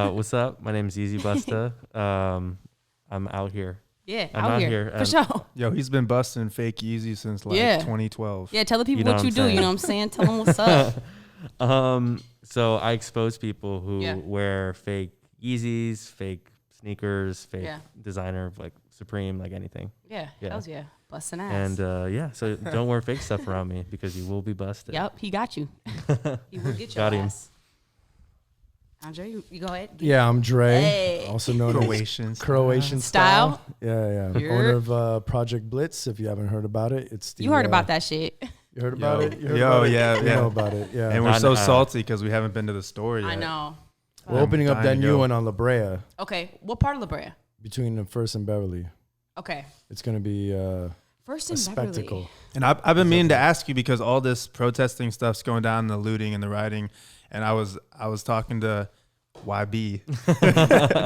What's up? My name is Yeezy Busta. I'm out here. Yeah, I'm out here. For sure. Yo, he's been busting fake Yeezy since like 2012. Yeah, tell the people what you do. You know what I'm saying? Tell them what's up. So I expose people who wear fake Yeezys, fake sneakers, fake designer, like Supreme, like anything. Yeah. Hells yeah. Busting ass. And so don't wear fake stuff around me because you will be busted. Yep, he got you. He will get your Got him. ass. Andre, you go ahead. Yeah, I'm Dre, Hey. also known as Croatian Style. Yeah. You're- Owner of Project Blitz. If you haven't heard about it, it's the. You heard about that shit. You heard about it? You heard Yo, about it? yeah, You yeah. know about it, yeah. And we're so salty because we haven't been to the store yet. I know. We're opening up that dying to new go. one on La Brea Okay, what part of La Brea? between the First and Beverly. Okay. It's going to be First a and Beverly. spectacle. And I've been meaning to ask you because all this protesting stuff's going down, the looting and the rioting, and I was talking to YB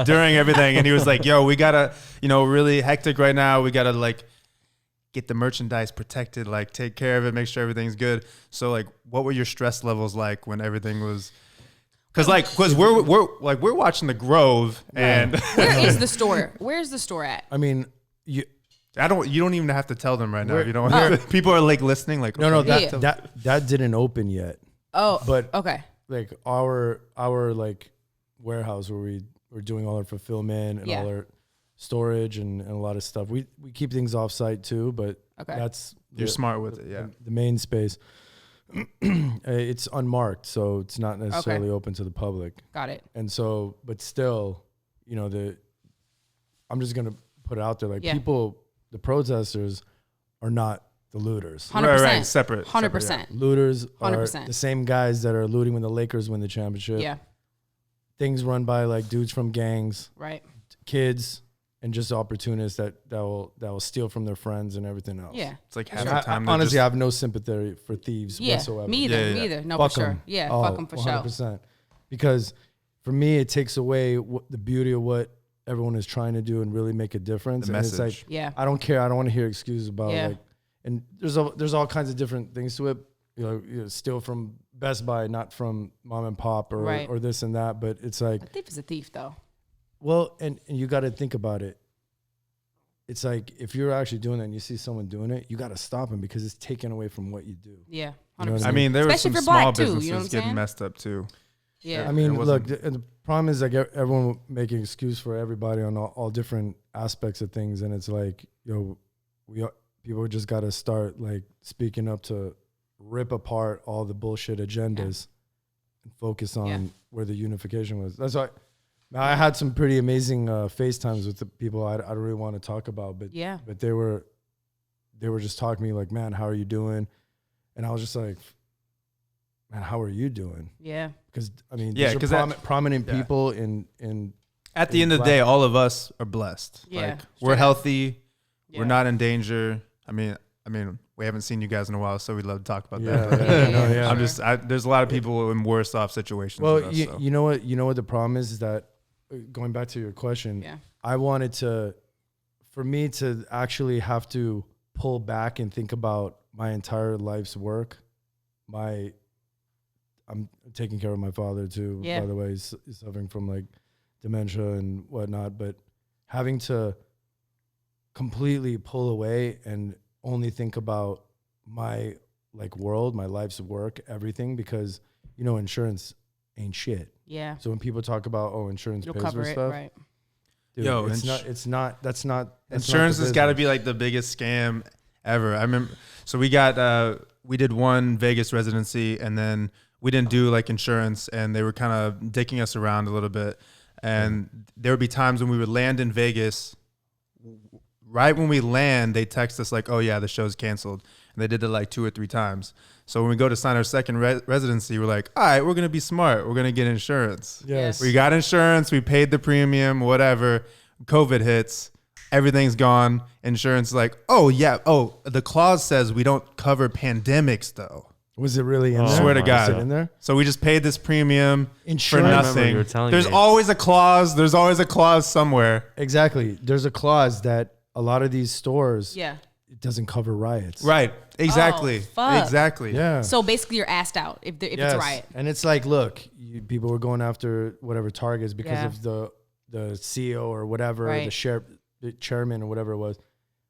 during everything, and he was like, "Yo, we gotta, really hectic right now. We gotta like get the merchandise protected, like take care of it, make sure everything's good." So like, what were your stress levels like when everything was? Because we're watching the Grove, and Where is the store? Where's the store at? I mean, you you don't even have to tell them right now. We're- If you don't want people are like listening, like no, okay. that didn't open yet. Oh, But okay. like our like warehouse where we're doing all our fulfillment and all our storage and a lot of stuff. We keep things off site too, but that's You're smart with it, yeah. The main space. It's unmarked, so it's not necessarily open to the public. Got it. And so, but still, I'm just gonna put it out there, like people, the protesters are not the looters. 100%. Right, separate. 100%. Looters are 100%. the same guys that are looting when the Lakers win the championship. Yeah. Things run by like dudes from gangs, Right. kids, and just opportunists that will steal from their friends and everything else. Yeah. It's like half the time. Honestly, I have no sympathy for thieves whatsoever. Me either. Yeah. Me either. No, Fuck for sure. 'em. Yeah, Oh, fuck them for sure. 100%. Because for me, it takes away the beauty of what everyone is trying to do and really make a difference. The and message. it's like, Yeah. I don't care. I don't want to hear excuses about Yeah. and there's all kinds of different things to it. Steal from Best Buy, not from mom and pop or this and that. But it's like, A thief is a thief, though. well, and you got to think about it. It's like if you're actually doing that and you see someone doing it, you got to stop them because it's taken away from what you do. Yeah. You know what 100%. I I mean, there were Especially some if you're black, small too, you know businesses what I'm getting saying? messed up too. Yeah. I mean, It look, wasn't- the problem is like everyone will make an excuse for everybody on all different aspects of things, and it's like, people just got to start like speaking up to rip apart all the bullshit agendas and focus on where the unification was. That's why I had some pretty amazing FaceTimes with the people I don't really want to talk about, but they were just talking to me like, man, how are you doing? And I was just like, man, how are you doing? Yeah. Because I mean, Yeah, these 'cause are that- prominent people in At the end of the day, all of us are blessed. Yeah, Like straight we're up. healthy. Yeah. We're not in danger. I mean, we haven't seen you guys in a while, so we'd love to talk about Yeah, that. But yeah. I'm just, there's a lot of people in worse off situations. well, than us, so. you know what the problem is that going back to your question, I wanted for me to actually have to pull back and think about my entire life's work. I'm taking care of my father too. Yeah. By the way, he's suffering from like dementia and whatnot, but having to completely pull away and only think about my like world, my life's work, everything, because insurance ain't shit. Yeah. So when people talk about insurance You'll pays cover for it, stuff, right? dude, Yo, that's not Insurance the has got to business. be like the biggest scam ever. I remember, so we did one Vegas residency, and then we didn't do like insurance, and they were kind of dicking us around a little bit. And there would be times when we would land in Vegas. Right when we land, they text us like, "Oh yeah, the show's canceled," and they did it like 2 or 3 times. So when we go to sign our second residency, we're like, "All right, we're gonna be smart. We're gonna get insurance." Yes. We got insurance. We paid the premium, whatever. COVID hits. Everything's gone. Insurance is like, oh, yeah. Oh, the clause says we don't cover pandemics, though. Was it really in there? Swear to God. Was it in there? So we just paid this premium Insurance. for I remember nothing. you were telling There's me. always a clause. There's always a clause somewhere. Exactly. There's a clause that a lot of these stores, doesn't cover riots. Right. Exactly. Oh, fuck. Exactly. Yeah. So basically, you're asked out if it's a riot. And it's like, look, people were going after whatever targets because of the CEO or whatever, the chairman or whatever it was.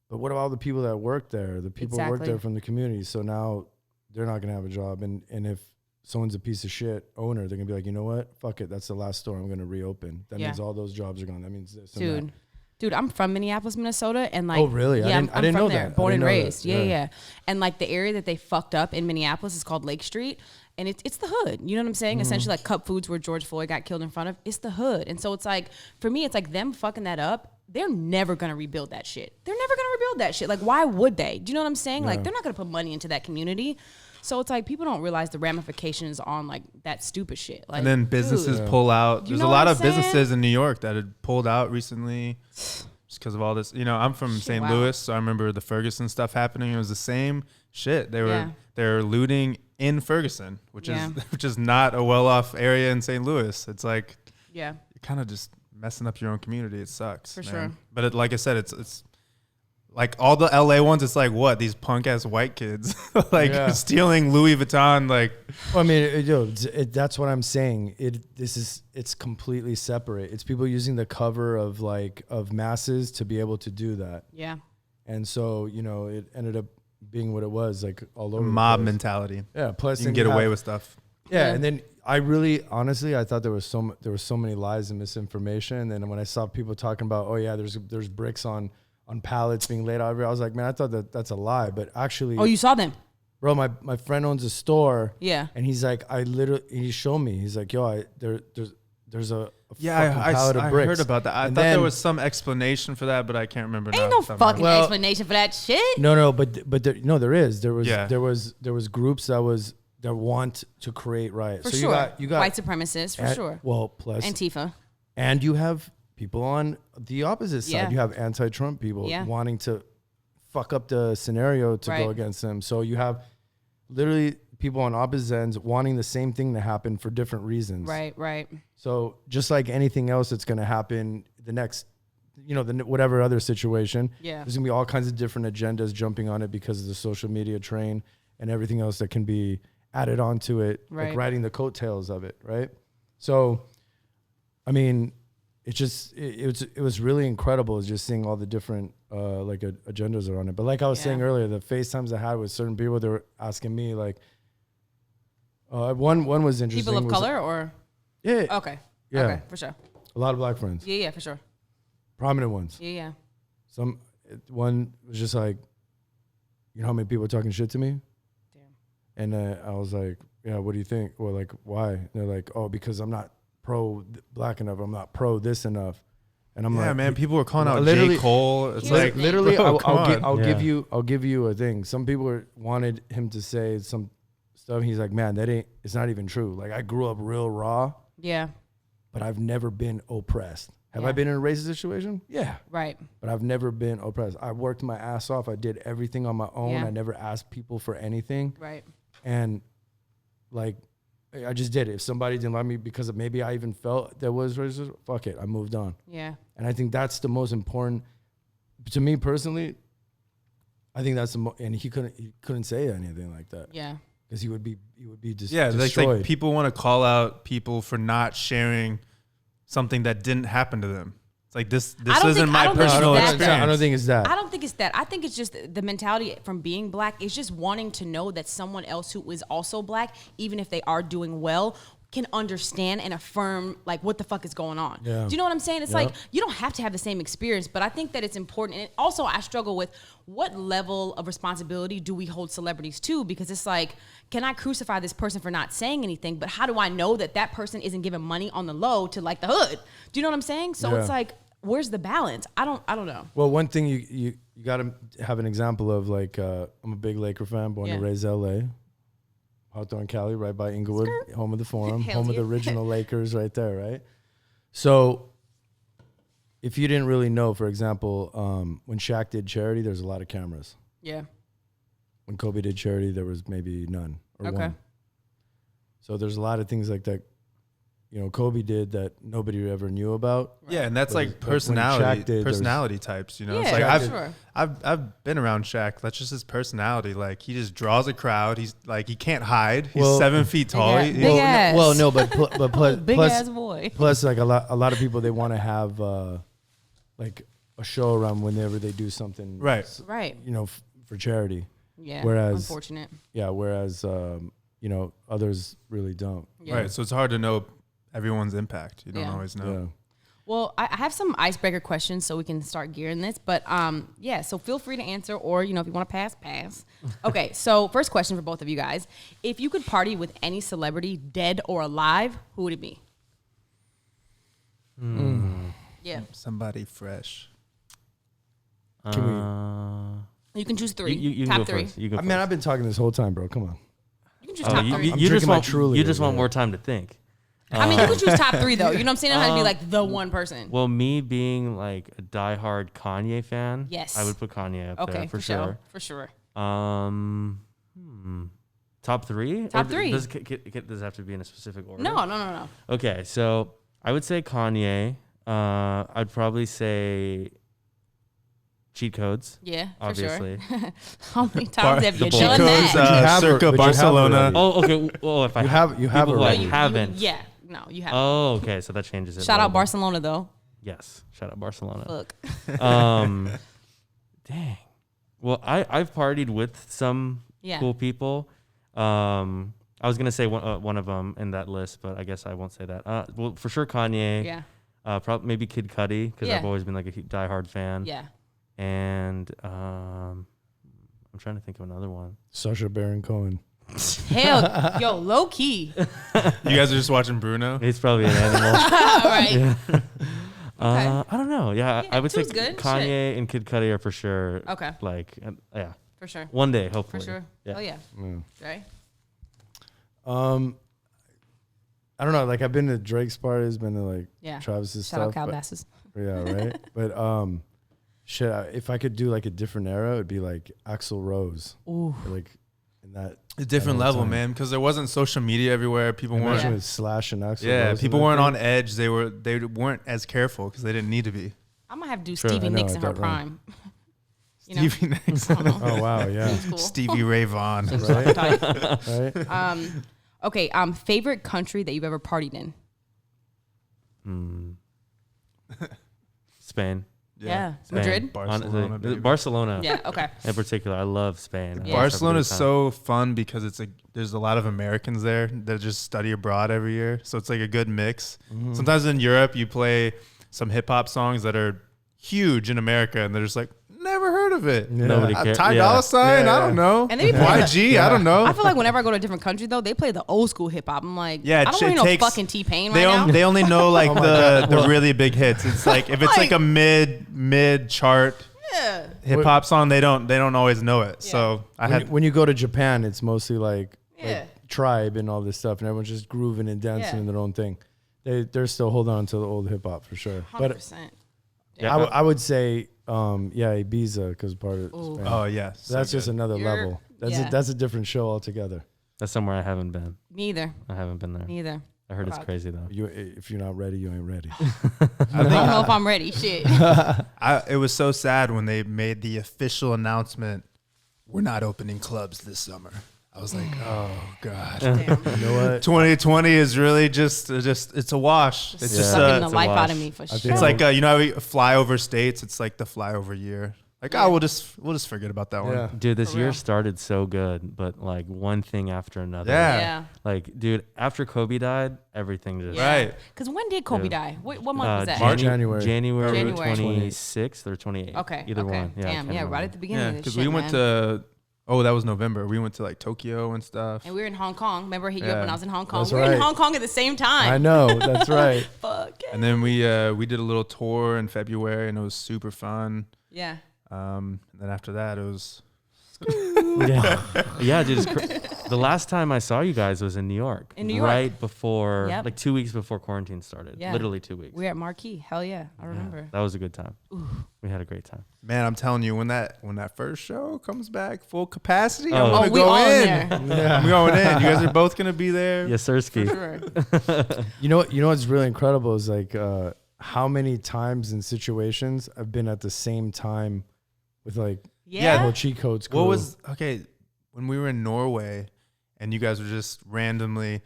But what about all the people that work there? The people who work there from the community. So now they're not gonna have a job. And if someone's a piece of shit owner, they're gonna be like, you know what? Fuck it. That's the last store I'm gonna reopen. That means all those jobs are gone. That means this and that. Dude, I'm from Minneapolis, Minnesota, and like, oh really? Yeah, I didn't know there, that. born and raised. Yeah. And like the area that they fucked up in Minneapolis is called Lake Street, and it's the hood. You know what I'm saying? Essentially, like Cup Foods, where George Floyd got killed in front of, it's the hood. And so it's like, for me, it's like them fucking that up. They're never gonna rebuild that shit. They're never gonna rebuild that shit. Like, why would they? Do you know what I'm saying? Like, they're not gonna put money into that community. So it's like people don't realize the ramifications on like that stupid shit. Like, and then businesses pull out. There's a lot of businesses in New York that had pulled out recently just because of all this. You know, I'm from St. Louis, so I remember the Ferguson stuff happening. It was the same shit. They're looting in Ferguson, which is not a well-off area in St. Louis. It's like you're kind of just messing up your own community. It sucks for sure. But like I said, it's like all the LA ones, it's like what, these punk ass white kids like stealing Louis Vuitton. Like, well, I mean, that's what I'm saying. It's completely separate. It's people using the cover of masses to be able to do that. Yeah. And so, you know, it ended up being what it was, like all over mob mentality. Yeah. Plus, you can get away with stuff. Yeah. And then I really, honestly, I thought there were so many lies and misinformation. And then when I saw people talking about, oh yeah, there's bricks on pallets being laid out everywhere, I was like, man, I thought that's a lie. But actually, oh, you saw them, bro. My friend owns a store. Yeah. And he's like, he showed me. He's like, yo, there's a pallet of bricks. I heard about that. I thought there was some explanation for that, but I can't remember. Ain't no fucking explanation for that shit. No, but there is. There was groups that want to create riots. For sure. You got white supremacists, for sure. Well, plus Antifa. And you have people on the opposite side. You have anti-Trump people wanting to fuck up the scenario to go against them. So you have literally people on opposite ends wanting the same thing to happen for different reasons. Right. So just like anything else that's going to happen the next, whatever other situation, there's going to be all kinds of different agendas jumping on it because of the social media train and everything else that can be added onto it, like riding the coattails of it, right? So, I mean, it was really incredible just seeing all the different agendas are on it. But like I was saying earlier, the FaceTimes I had with certain people, they were asking me like, one was interesting. People of color or? Yeah. Okay. Yeah. Okay, for sure. A lot of black friends. Yeah, for sure. Prominent ones. Yeah. One was just like, you know how many people are talking shit to me? Damn. And I was like, yeah, what do you think? Well, like, why? And they're like, oh, because I'm not pro black enough. I'm not pro this enough. And I'm like, yeah, man, people were calling out J. Cole. It's like, literally, bro, I'll give you a thing. Some people wanted him to say some stuff. He's like, man, it's not even true. Like, I grew up real raw. Yeah. But I've never been oppressed. Have I been in a racist situation? Yeah. Right. But I've never been oppressed. I worked my ass off. I did everything on my own. I never asked people for anything. Right. And like, I just did it. If somebody didn't like me because of maybe I even felt there was racism, fuck it. I moved on. Yeah. And I think that's the most important to me personally. I think that's and he couldn't say anything like that. Yeah. Because he would be just destroyed. Like people want to call out people for not sharing something that didn't happen to them. It's like this isn't my personal experience. I don't think it's that. I don't think it's that. I think it's just the mentality from being black is just wanting to know that someone else who is also black, even if they are doing well, can understand and affirm like what the fuck is going on. Yeah. Do you know what I'm saying? It's like you don't have to have the same experience, but I think that it's important. And also I struggle with what level of responsibility do we hold celebrities to? Because it's like, can I crucify this person for not saying anything? But how do I know that that person isn't giving money on the low to like the hood? Do you know what I'm saying? So it's like, where's the balance? I don't know. Well, one thing you got to have an example of, like, I'm a big Laker fan, born and raised LA. Hawthorne, Cali, right by Inglewood, home of the Forum, home of the original Lakers right there, right? So if you didn't really know, for example, when Shaq did charity, there's a lot of cameras. Yeah. When Kobe did charity, there was maybe none or one. So there's a lot of things like that. Kobe did that nobody ever knew about. Yeah, and that's But like when Shaq did, personality types. You know, Yeah, it's like Shaq did. I've been around Shaq. That's just his personality. Like he just draws a crowd. He's like he can't hide. He's Well, 7 feet tall. Big ass. Well, no, but plus, Big ass boy. plus like a lot of people, they want to have like a show around whenever they do something, Right. Right. for charity. Yeah. Whereas- Unfortunate. Yeah, whereas others really don't. Yeah. Right. So it's hard to know everyone's impact. You don't Yeah. always know. Yeah. Well, I have some icebreaker questions so we can start gearing this. But so feel free to answer, or if you want to pass. Okay, so first question for both of you guys: if you could party with any celebrity, dead or alive, who would it be? Yeah, Somebody fresh. you can choose three. You top can go three. first. You go I first. mean, I've been talking this whole time, bro. Come on. You can choose top three. you I'm just drinking my want Truly you just over want here. more time to think. I mean, you can choose top three though. You know what I'm saying? It doesn't have to be like the one person. Well, me being like a diehard Kanye fan, Yes. I would put Kanye up Okay, there for sure. For sure. Top three? Top Or three. Does it have to be in a specific order? No. Okay, so I would say Kanye. I'd probably say Cheat Codes. Yeah, for Obviously. sure. How many times have you the done Cheat that? codes, But you circa have Barcelona. already. Oh, okay. Well, if I You have people who I already. haven't. Yeah. No, you haven't. Oh, okay. So that changes it. Shout a out little bit. Barcelona though. Yes. Shout out Barcelona. Look. Dang. Well, I've partied with some Yeah. cool people. I was gonna say one of them in that list, but I guess I won't say that. Well, for sure Kanye. Yeah. Probably maybe Kid Cudi because Yeah. I've always been like a diehard fan. Yeah. And I'm trying to think of another one. Sacha Baron Cohen. Hell, yo, low key. You guys are just watching Bruno. He's probably an animal. All right. Yeah. Okay. I don't know. Yeah, I would say two's good. Kanye and Kid Cudi are for sure. Okay. Like, yeah, For sure. one day For hopefully. sure. Yeah. Oh yeah. Yeah. Right. I don't know. Like I've been to Drake's parties, been to like Yeah. Travis's Shout out stuff. Calabasas. Yeah, right. But if I could do like a different era, it'd be like Axl Rose. Ooh. Or, like in that A different that whole level, time. man, because there wasn't social media everywhere. People weren't. Imagine Yeah. with Slash and Axl Yeah, Rose. people and weren't that on thing. edge. They weren't as careful because they didn't need to be. I'm gonna have to do Sure. Stevie I know, Nicks I in her got prime. wrong. You know? Stevie Nicks, Oh wow, yeah. Seems cool. Stevie Ray Vaughan. Right? Tight. Right? Okay. Favorite country that you've ever partied in? Spain. Yeah. Spain. Madrid. Barcelona. Honestly, baby. Barcelona. Yeah. Okay. In particular, I love Spain. Yeah. Barcelona is so fun because it's there's a lot of Americans there that just study abroad every year. So it's like a good mix. Sometimes in Europe you play some hip hop songs that are huge in America and they're just like, never heard of it. Yeah. Nobody cares. Ty Yeah. Dolla Sign, Yeah. I don't know. And they be playing YG, I don't know. I feel like whenever I go to a different country though, they play the old school hip hop. I'm like, Yeah, I don't it want to takes- no fucking T-Pain They, right now. they only know like Oh my God. the Well- really big hits. It's like if it's like a mid chart Yeah. hip hop song, they don't always know it. So I When, had when you go to Japan, it's mostly like Yeah. tribe and all this stuff, and everyone's just grooving and dancing Yeah. in their own thing. They're still holding on to the old hip hop for sure. 100%. But Yeah. I would say Ibiza because part of Ooh. Spain. oh yeah, So that's just another You're- level. That's yeah. that's a different show altogether. That's somewhere I haven't been. Me either. I haven't been there. Me either. I heard it's Fuck. crazy though. If you're not ready, you ain't ready. I don't know if I'm ready. Shit. It was so sad when they made the official announcement, we're not opening clubs this summer. I was like, oh God. Damn. You know what? 2020 is really just it's a wash. It's just Sucking the it's a life out wash. of me for think sure. it's like you know how we fly over states. It's like the flyover year. Like we'll just forget about that one. Yeah. Dude, this For year real. started so good, but like one thing after another. Yeah. Yeah. Like, dude, after Kobe died, everything just Yeah. Right. Because when did Kobe Yeah. die? What month was that? January. January January. 26th or 28th. Okay. Either okay. one. Yeah, I Damn. can't Yeah. Right remember. at the beginning Yeah, of this because shit, we went man. to that was November. We went to like Tokyo and stuff. And we were in Hong Kong. Remember, I hit you up Yeah. when I was in Hong Kong. That's We were in right. Hong Kong at the same I time. know. That's right. Fuck. And then we did a little tour in February and it was super fun. Yeah. And then after that it was Yeah, yeah, dude. The last time I saw you guys was in New York. In New York. Right before, Yep. like 2 weeks before quarantine started. Yeah. Literally 2 weeks. We were at Marquee. Hell yeah. I remember. That was a good time. We had a great time. Man, I'm telling you, when that first show comes back full capacity, Oh. I'm gonna we go all in. there. Yeah. I'm going in. You guys are both gonna be there. Yes, Sirski. Sure. You know what's really incredible is like how many times in situations I've been at the same time with like Yeah. cheat codes. What was when we were in Norway and you guys were just randomly,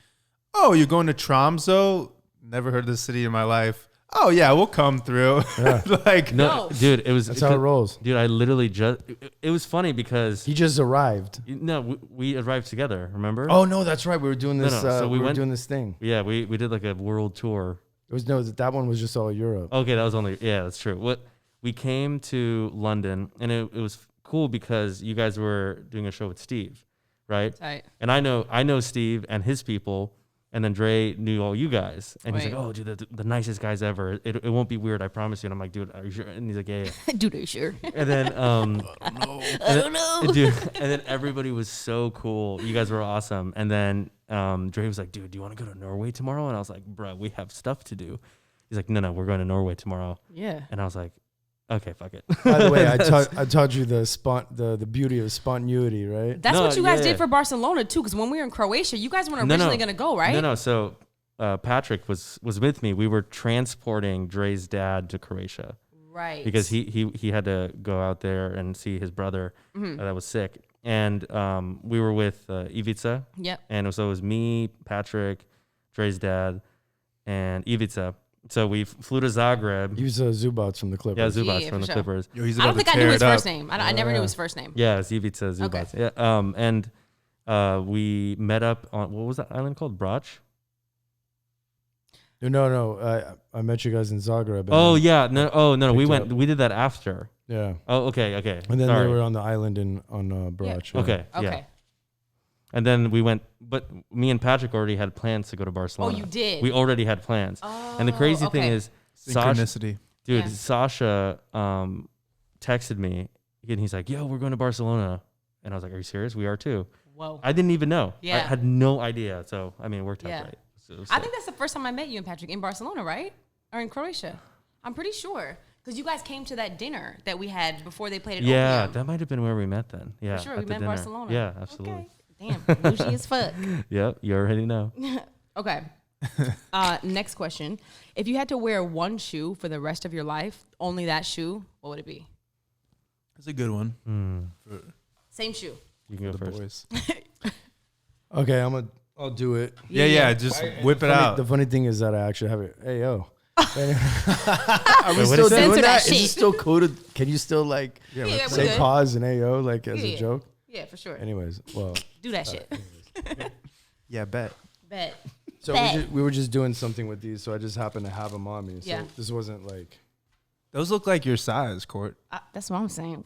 oh, you're going to Tromsø? Never heard of this city in my life. Oh yeah, we'll come through. Yeah. Like No, dude, it was. That's how it rolls. Dude, I literally just. It was funny because He just arrived. we arrived together. Remember? Oh no, that's right. We were doing this. No, so we were went- doing this thing. Yeah, we did like a world tour. It was that one was just all Europe. Okay, that was only that's true. We came to London and it was cool because you guys were doing a show with Steve, right? Tight. And I know Steve and his people, and then Dre knew all you guys, and he's Wait. like, "Oh, dude, the nicest guys ever. It won't be weird, I promise you." And I'm like, "Dude, are you sure?" And he's like, "Yeah." Dude, are you sure? And then I don't know. dude, and then everybody was so cool. You guys were awesome. And then Dre was like, "Dude, do you want to go to Norway tomorrow?" And I was like, "Bro, we have stuff to do." He's like, "No, we're going to Norway tomorrow." Yeah. And I was like, "Okay, fuck it." By the way, I taught you the beauty of spontaneity, right? That's No, what you guys yeah. did for Barcelona too, because when we were in Croatia, you guys weren't No, originally gonna go, right? No. So Patrick was with me. We were transporting Dre's dad to Croatia Right. because he had to go out there and see his brother that was sick. And we were with Ivica. Yep. And so it was me, Patrick, Dre's dad, and Ivica. So we flew to Zagreb. He was Zubats from the Clippers. Yeah, Zubats Yeah, from for the sure. Clippers. Yo, he's I about don't to think I knew tear his it up. first name. I never knew his first name. Yeah, it's Ivica Zubats. Okay. Yeah. And we met up on, what was that island called? Brach? No. I met you guys in Zagreb. and Oh then- yeah. No. We picked you we did that after. Yeah. Oh, okay. And then Sorry. they were on the island on Brach. Yeah. Okay. Okay. Yeah. And then we went, but me and Patrick already had plans to go to Oh, Barcelona. you did. We already had plans. Oh, And the crazy thing okay. is, Sasha, Synchronicity. dude, Yeah. Sasha texted me and he's like, "Yo, we're going to Barcelona." And I was like, "Are you serious? We are too." Whoa. I didn't even know. I Yeah. had no idea. So, I mean, it worked Yeah. out great. So it was I sick. think that's the first time I met you and Patrick in Barcelona, right? Or in Croatia. I'm pretty sure. Because you guys came to that dinner that we had before they played at Yeah, Opium. that might have been where we met then. Yeah. For sure, at we the met in dinner. Barcelona. Yeah, absolutely. Okay. Damn, bougie as fuck. Yep, you already know. Okay. Next question. If you had to wear one shoe for the rest of your life, only that shoe, what would it be? That's a good one. Same shoe. You can go The first. boys. Okay, I'll do it. Yeah. Just whip it out. The funny thing is that I actually have it. Hey yo. Are we Wait, what still is that? doing Censor that that? Is shit. it still cool to? Can you still like Yeah, we're say good. pause and hey yo like as Yeah. a joke? Yeah, for sure. Anyways, well, Do that shit. Yeah, bet. Bet. so Bet. we were just doing something with these, so I just happened to have them on me. So Yeah. this wasn't like. Those look like your size, Court. That's what I'm saying.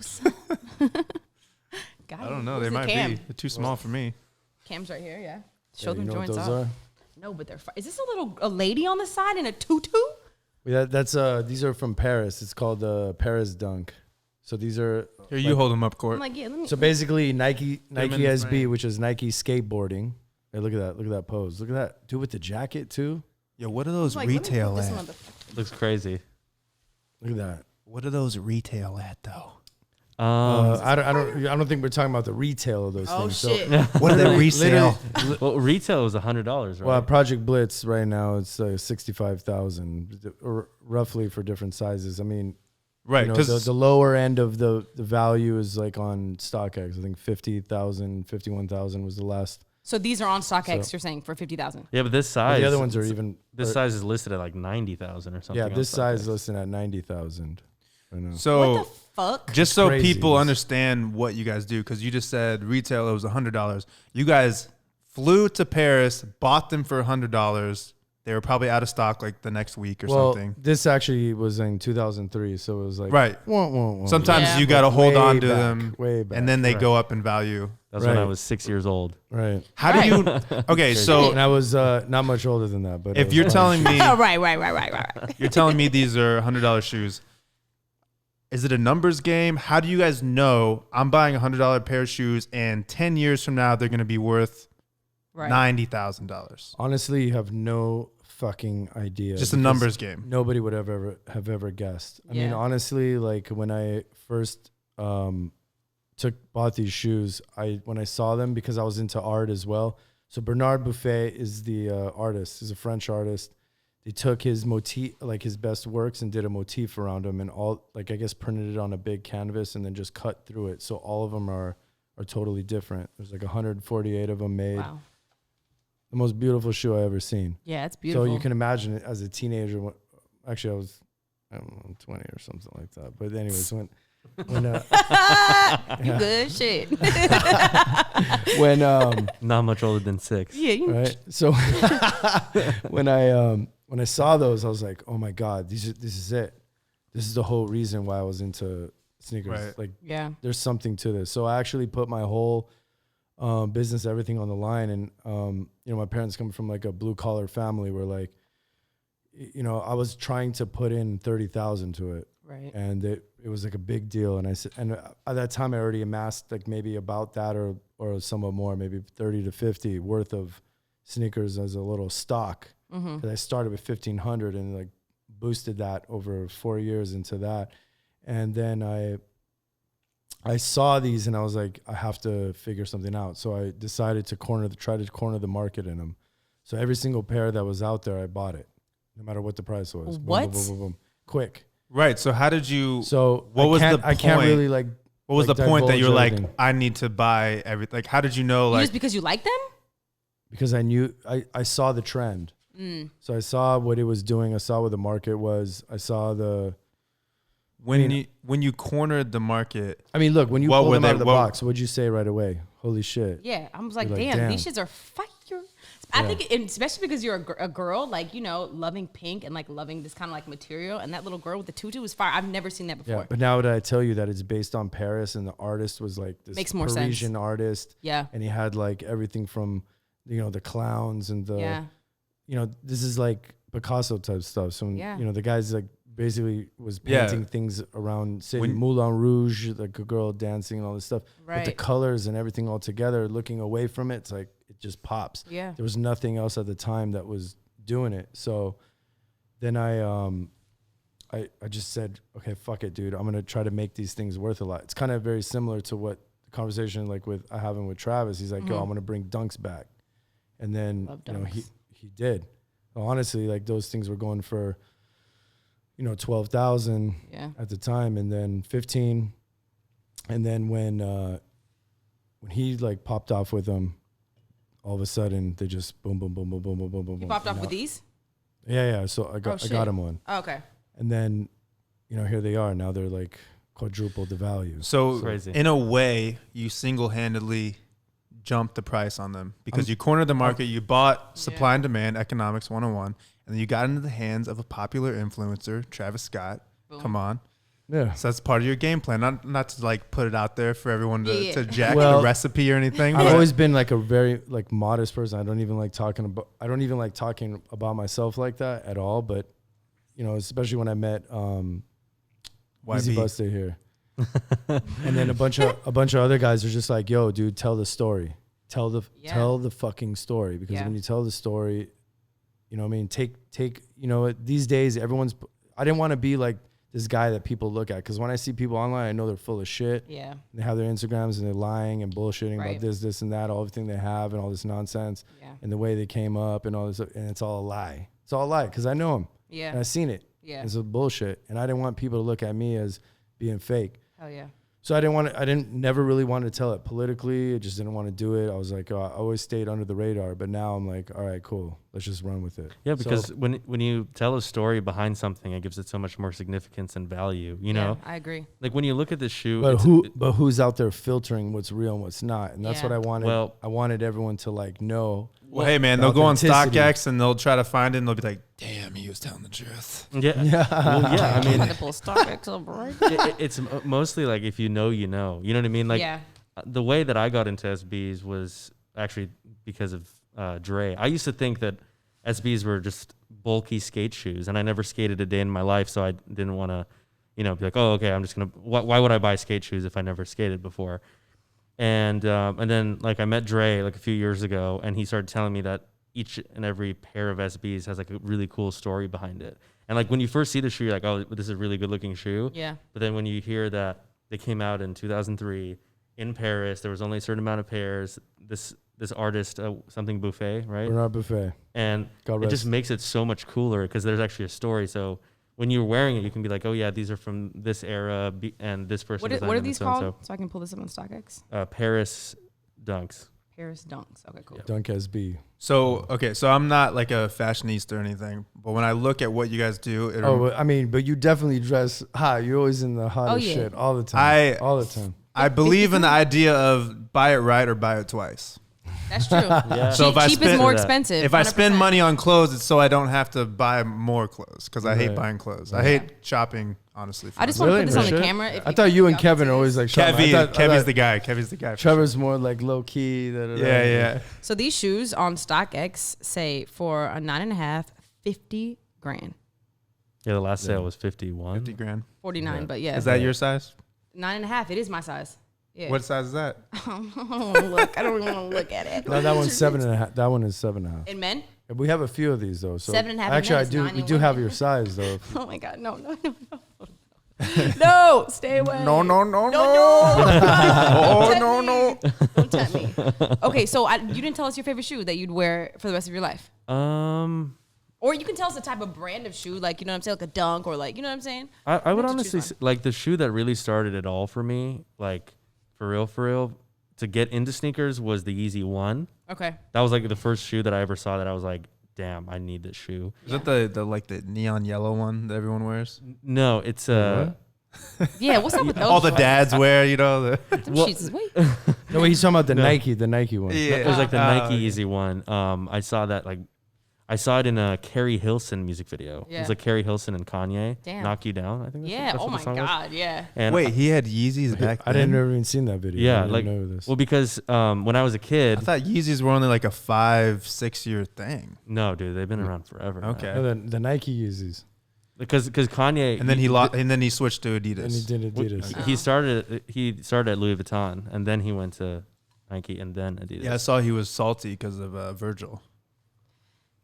I don't know. They might be. They're too small for me. Cam's right here, yeah. Show Yeah, them you know what joints those off. are? No, but they're is this a lady on the side in a tutu? Yeah, that's these are from Paris. It's called Paris Dunk. So these are Here, you hold them up, Court. I'm like, yeah, let me. so basically Nike in the SB, frame. which is Nike skateboarding. Hey, look at that pose. Look at that. Do it with the jacket too. Yo, what are those like, let me retail put this at? motherfucker- Looks crazy. Look at that. What are those retail at though? I don't think we're talking about the retail of those Oh things. shit. So, What are they resale? Well, retail was $100, right? well, Project Blitz right now it's 65,000, roughly for different sizes. I mean, Right, you know, because the lower end of the value is like on StockX. I think 50,000, 51,000 was the last. So these are on StockX. So- You're saying for 50,000. Yeah, but this But size. the other ones are even. This are- size is listed at like 90,000 or something. Yeah, on this size StockX. is listed at 90,000. I know. so What the fuck? just so crazy. people understand what you guys do, because you just said retail it was $100. You guys flew to Paris, bought them for $100. They were probably out of stock like the next week or something. This actually was in 2003, so it was like Right. Sometimes Yeah. you got to hold Way on to back, them, way back. and then they Right. go up in value. That's when I Right. was 6 years old. Right. How do you? Okay, so And I was not much older than that, but if you're telling me Oh, right. you're telling me these are $100 shoes, is it a numbers game? How do you guys know I'm buying $100 pair of shoes and 10 years from now they're going to be worth Right. $90,000. Honestly, you have no fucking idea. Just a numbers game. Nobody would have ever guessed. I mean, Yeah. honestly, like when I first bought these shoes, when I saw them, because I was into art as well. So Bernard Buffet is the artist. He's a French artist. They took his motif, like his best works, and did a motif around them, and all, like, I guess printed it on a big canvas and then just cut through it. So all of them are totally different. There's like 148 of them made. Wow. The most beautiful shoe I ever seen. Yeah, it's beautiful. So you can imagine it as a teenager. Actually, I was, I don't know, 20 or something like that. But anyways, when you good shit. when Not much older than 6. Yeah. right. So when I saw those, I was like, oh my god, this is it. This is the whole reason why I was into sneakers. Right. Like, Yeah. there's something to this. So I actually put my whole business, everything on the line. And, you know, my parents come from like a blue collar family where, like, you know, I was trying to put in 30,000 to it. Right. And it was like a big deal. And I said, and at that time I already amassed like maybe about that or somewhat more, maybe 30 to 50 worth of sneakers as a little stock. Mm-hmm. Cause I started with 1,500 and like boosted that over 4 years into that. And then I saw these and I was like, I have to figure something out. So I decided to try to corner the market in them. So every single pair that was out there, I bought it, no matter what the price was. What? Boom, boom, boom, boom, boom. Quick. Right. So how did you? So what was the I can't point? really like. What was like, the point that you were divulge like, everything. I need to buy everything? Like, how did you know? Like, Just because you like them? Because I knew I saw the trend. So I saw what it was doing. I saw what the market was. I saw the. when you cornered the market, I mean, look, when you What pull were them out they- of the what- box, what'd you say right away? Holy shit! Yeah. I was like, You're like, damn, damn. these shits are fire. I think, and especially because you're a girl, like, you know, loving pink and like loving this kind of like material. And that little girl with the tutu was fire. I've never seen that before. Yeah, but now that I tell you that it's based on Paris and the artist was like this Makes more Parisian sense. artist, Yeah. and he had like everything from, you know, the clowns and the, Yeah. you know, this is like Picasso type stuff. So Yeah. you know, the guy's like basically was Yeah. painting things around city, When- Moulin Rouge, like a girl dancing and all this stuff. But the Right. colors and everything all together, looking away from it, it's like it just pops. Yeah. There was nothing else at the time that was doing it. So then I just said, okay, fuck it, dude. I'm gonna try to make these things worth a lot. It's kind of very similar to what the conversation like I having with Travis. He's like, yo, I'm gonna bring Dunks back, and then Love you know Dunks. he did. Well, honestly, like those things were going for, you know, 12,000 Yeah. at the time, and then 15, and then when he like popped off with them, all of a sudden they just boom, boom, boom, boom, boom, boom, boom, boom. You popped off And with now- these? Yeah. So I Oh, got shit. him one, Oh, okay. and then, you know, here they are now. They're like quadruple the value. so Crazy. in a way, you single-handedly jumped the price on them because you cornered the market. You bought supply and demand, economics 101, and then you got into the hands of a popular influencer, Travis Scott. Boom. Come on. Yeah. So that's part of your game plan. Not to like put it out there for everyone to, Yeah. to jack Well, the recipe or anything. I've but- always been like a very like modest person. I don't even like talking about myself like that at all. But you know, especially when I met Yeezy YB. Busta here, and then a bunch of other guys are just like, "Yo, dude, tell the story. Tell the fucking story." Because Yeah. when you tell the story, you know what I mean? Take you know, these days I didn't want to be like this guy that people look at, because when I see people online, I know they're full of shit. Yeah. They have their Instagrams and they're lying and bullshitting Right. about this, and that, all everything they have and all this nonsense Yeah. and the way they came up and all this, and it's all a lie. It's all a lie because I know them Yeah. and I've seen it. Yeah. It's a bullshit, and I didn't want people to look at me as being fake. Hell yeah. So I never really want to tell it politically. I just didn't want to do it. I was like, I always stayed under the radar, but now I'm like, all right, cool. Let's just run with it. Yeah, So- because when you tell a story behind something, it gives it so much more significance and value. You know, Yeah, I agree. like when you look at this shoe, But it's- who's out there filtering what's real and what's not? And that's Yeah. what I wanted. Well- I wanted everyone to like know. Well, hey man, the they'll go on authenticity. StockX and they'll try to find it and they'll be like, "Damn, he was telling the truth." yeah, Yeah. well, yeah. I mean, to pull StockX over right it's mostly like if you know, you know. You know what I mean? Like yeah. the way that I got into SBs was actually because of Dre. I used to think that SBs were just bulky skate shoes, and I never skated a day in my life, so I didn't want to, you know, be like, oh, okay, I'm just gonna. Why would I buy skate shoes if I never skated before? And then like I met Dre like a few years ago, and he started telling me that each and every pair of SBs has like a really cool story behind it. And like when you first see the shoe, you're like, oh, this is a really good looking shoe. Yeah. But then when you hear that they came out in 2003 in Paris, there was only a certain amount of pairs. This artist, something Buffet, right? Renowed Buffet. And God it rest. just makes it so much cooler because there's actually a story. So when you're wearing it, you can be like, oh yeah, these are from this era, and this person. What designed are them these and called? So I can pull this up on StockX. Paris Dunks. Paris Dunks. Okay, cool. Dunk SB. So okay, so I'm not like a fashionista or anything, but when I look at what you guys do, it I mean, but you definitely dress hot. You're always in the hottest shit all the time. All the time. I believe in the idea of buy it right or buy it twice. That's true. Yeah. So if I cheap spend is more expensive. if I spend 100%. money on clothes, it's so I don't have to buy more clothes because I hate Right. buying clothes. I hate shopping, honestly. I just want to Really? put this No on the shit? camera. If I thought you and can Kevin see are always this. like shopping. Kevy's the guy. Kevy's the guy. for Trevor's more like low key. Yeah. So these shoes on StockX say for a 9.5, 50 grand. Yeah, the last sale was 51. 50 grand. 49, but yeah. Is that your size? 9.5. It is my size. Yeah. What size is that? Look, I don't even want to look at it. No, that one's 7.5. That one is 7.5. In men? And we have a few of these though. So 7.5 in actually, men is 9 we in do have women. your size though. Oh my God. No. No, stay away. No. No. Oh, no. Don't tempt me. Okay, so you didn't tell us your favorite shoe that you'd wear for the rest of your life. Or you can tell us the type of brand of shoe, like, you know what I'm saying, like a Dunk or like, you know what I'm saying? I would What you honestly choose like the shoe that really started it all for me, like for real, to get into sneakers was the Yeezy 1. Okay. That was like the first shoe that I ever saw that I was like, damn, I need this shoe. Is that the like the neon yellow one that everyone wears? No, it's Yeah, what's up with those? All the dads wear, you know. Them shits is wait. No, he's talking about the No. Nike one. it was like the Nike okay. Yeezy 1. I saw that I saw it in a Carrie Hilson music video. It Yeah. was like Carrie Hilson and Kanye. Damn. Knock You Down, I think. Yeah, that's oh what the my song was. God, yeah. And Wait, he had Yeezys back I then? didn't ever even seen that video. Yeah, I didn't like know this. well, because when I was a I kid, thought Yeezys were only like a 5-6 year thing. no, dude, they've been around forever. man. Okay. No, the Nike Yeezys, because Kanye And then and then he switched to Adidas. and he did Adidas. he started at Louis Vuitton, and then he went to Nike, and then Adidas. Yeah, I saw he was salty because of Virgil.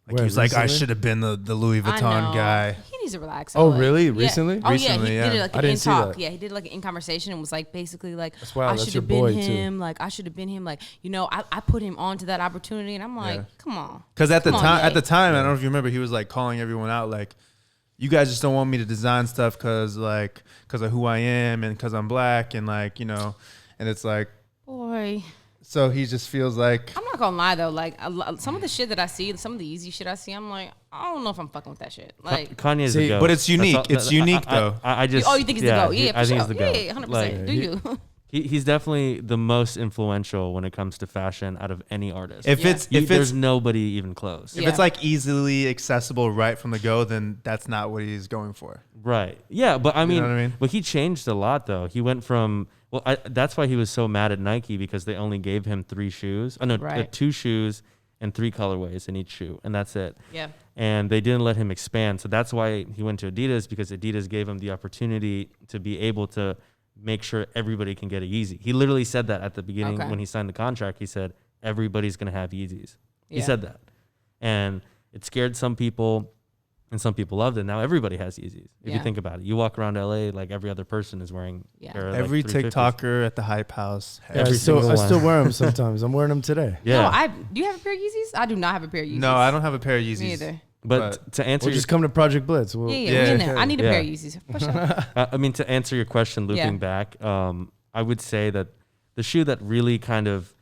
Like Wait, he was like, I recently? should have been the Louis I Vuitton know. guy. He needs to relax. Oh, like- really? Yeah. Recently? Oh, Recently, yeah. He did it yeah. like I an didn't in see talk. that. Yeah, he did like an in conversation and was like basically like, That's wild. I That's should your have been boy, too. him. Like I should have been him. Like, you know, I put him on to that opportunity, and I'm like, Yeah. come on. Because at the Come on, time, Ye. I don't know if you remember, he was like calling everyone out, like, you guys just don't want me to design stuff because of who I am and because I'm black and like, you know, and it's like, Boy, so he just feels like, I'm not gonna lie though. Like some of the shit that I see, some of the easy shit I see, I'm like, I don't know if I'm fucking with that shit. Like, Kanye's See, the GOAT. but it's unique. That's all- It's unique, though. I just. oh, you think he's the GOAT? Yeah, for I think sure. he's the GOAT. Yeah, 100%. Like, Do you? he's definitely the most influential when it comes to fashion out of any artist. if Yeah. it's There's nobody even close. if Yeah. it's like easily accessible right from the go, then that's not what he's going for. Right. Yeah, but I You mean, know what I mean? but he changed a lot though. He went from that's why he was so mad at Nike because they only gave him 3 shoes. Oh no, Right. 2 shoes and 3 colorways in each shoe, and that's it. Yeah. And they didn't let him expand, so that's why he went to Adidas because Adidas gave him the opportunity to be able to make sure everybody can get a Yeezy. He literally said that at the beginning Okay. when he signed the contract. He said everybody's gonna have Yeezys. He Yeah. said that, and it scared some people. And some people loved it. Now everybody has Yeezys. If Yeah. you think about it, you walk around LA like every other person is wearing. Yeah. pair of, like, Every 350s. TikToker at the Hype House. Yeah, Every I still single one. wear them sometimes. I'm wearing them today. Yeah, No, do you have a pair of Yeezys? I do not have a pair of Yeezys. No, I don't have a pair of Yeezys. Me either. but to answer We'll your, just come to Project Blitz. We'll, Yeah, Yeah. we in there. I need a Yeah. pair of Yeezys. For sure. I mean, to answer your question, looping Yeah. back, I would say that the shoe that really kind of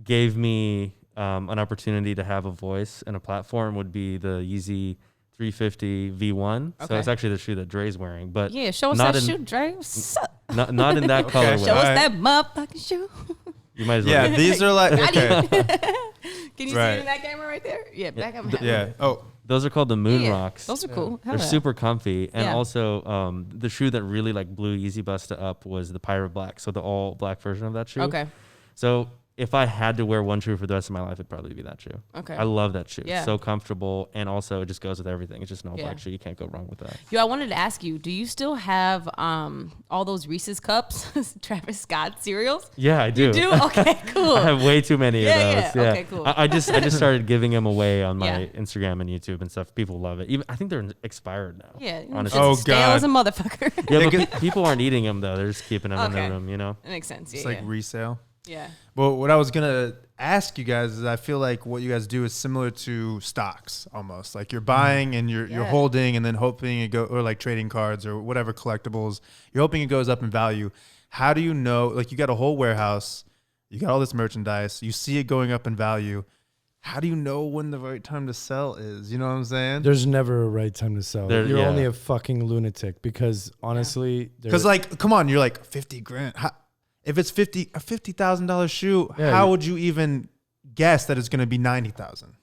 gave me an opportunity to have a voice and a platform would be the Yeezy 350 V1. So Okay. it's actually the shoe that Dre's wearing, but Yeah, show us not that in- shoe, Dre. What's up? not in that colorway. Show us Alright. that motherfucking shoe. You might as well. Yeah, these are like, okay. Can you see Right. it in that camera right there? Yeah, back up. Yeah. Oh, Those are called the Moon Yeah, Rocks. those are cool. Hell They're yeah. super comfy, and Yeah. also the shoe that really like blew Yeezy Busta up was the Pirate Black, so the all black version of that shoe. Okay. So if I had to wear one shoe for the rest of my life, it'd probably be that shoe. Okay. I love that shoe. Yeah. It's so comfortable, and also it just goes with everything. It's just an all-black Yeah. shoe. You can't go wrong with that. Yo, I wanted to ask you, do you still have all those Reese's cups, Travis Scott cereals? Yeah, I do. You do? Okay, cool. I have way too many Yeah, of those. yeah. Yeah. Okay, cool. I just started giving them away on my Yeah. Instagram and YouTube and stuff. People love it. Even I think they're expired now. Yeah. honestly. Oh, Stale God. as a motherfucker. Yeah, but people aren't eating them though. They're just keeping them in Okay. their room. You know. That makes sense. Yeah, It's like yeah. resale. Yeah. Well, what I was gonna ask you guys is, I feel like what you guys do is similar to stocks almost. Like you're buying and you're Yeah. holding and then hoping it go, or like trading cards or whatever collectibles. You're hoping it goes up in value. How do you know? Like you got a whole warehouse, you got all this merchandise, you see it going up in value. How do you know when the right time to sell is? You know what I'm saying? There's never a right time to sell. There- You're yeah. only a fucking lunatic because honestly, Because like, come on, you're like 50 grand. If it's a $50,000 shoe, Yeah, how you- would you even guess that it's going to be 90,000?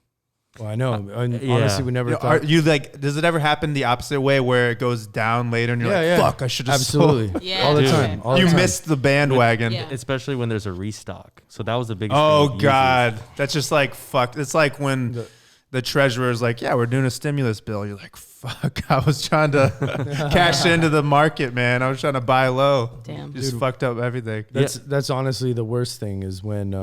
well, I know. And yeah. honestly, we never Are thought. you like? Does it ever happen the opposite way where it goes down later and you're Yeah, like, yeah. "Fuck, I should have Absolutely. Yeah. All the Dude. time. All You the time. missed the bandwagon. Yeah. Especially when there's a restock. So that was the biggest. Oh thing with Yeezys. God, that's just like fuck. It's like when the treasurer's like, "Yeah, we're doing a stimulus bill." You're like, "Fuck, I was trying to cash into the market, man. I was trying to buy low. Damn. Just Dude. fucked up everything." That's honestly the worst thing is when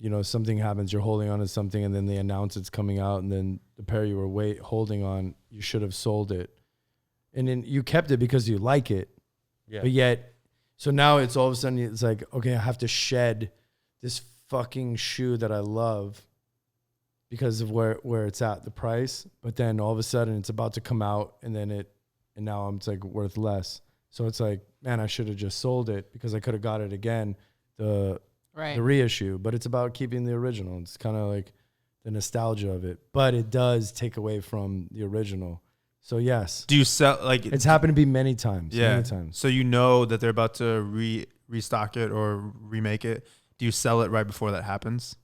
you know, something happens, you're holding on to something and then they announce it's coming out and then the pair you were holding on, you should have sold it. And then you kept it because you like it. Yeah. But yet, so now it's all of a sudden it's like, okay, I have to shed this fucking shoe that I love because of where it's at, the price. But then all of a sudden it's about to come out and now it's like worth less. So it's like, man, I should have just sold it because I could have got it again, the reissue. But it's about keeping the original. It's kind of like the nostalgia of it. But it does take away from the original. So yes, Do you sell like? it's happened to be many times. Yeah. Many times. So you know that they're about to restock it or remake it. Do you sell it right before that happens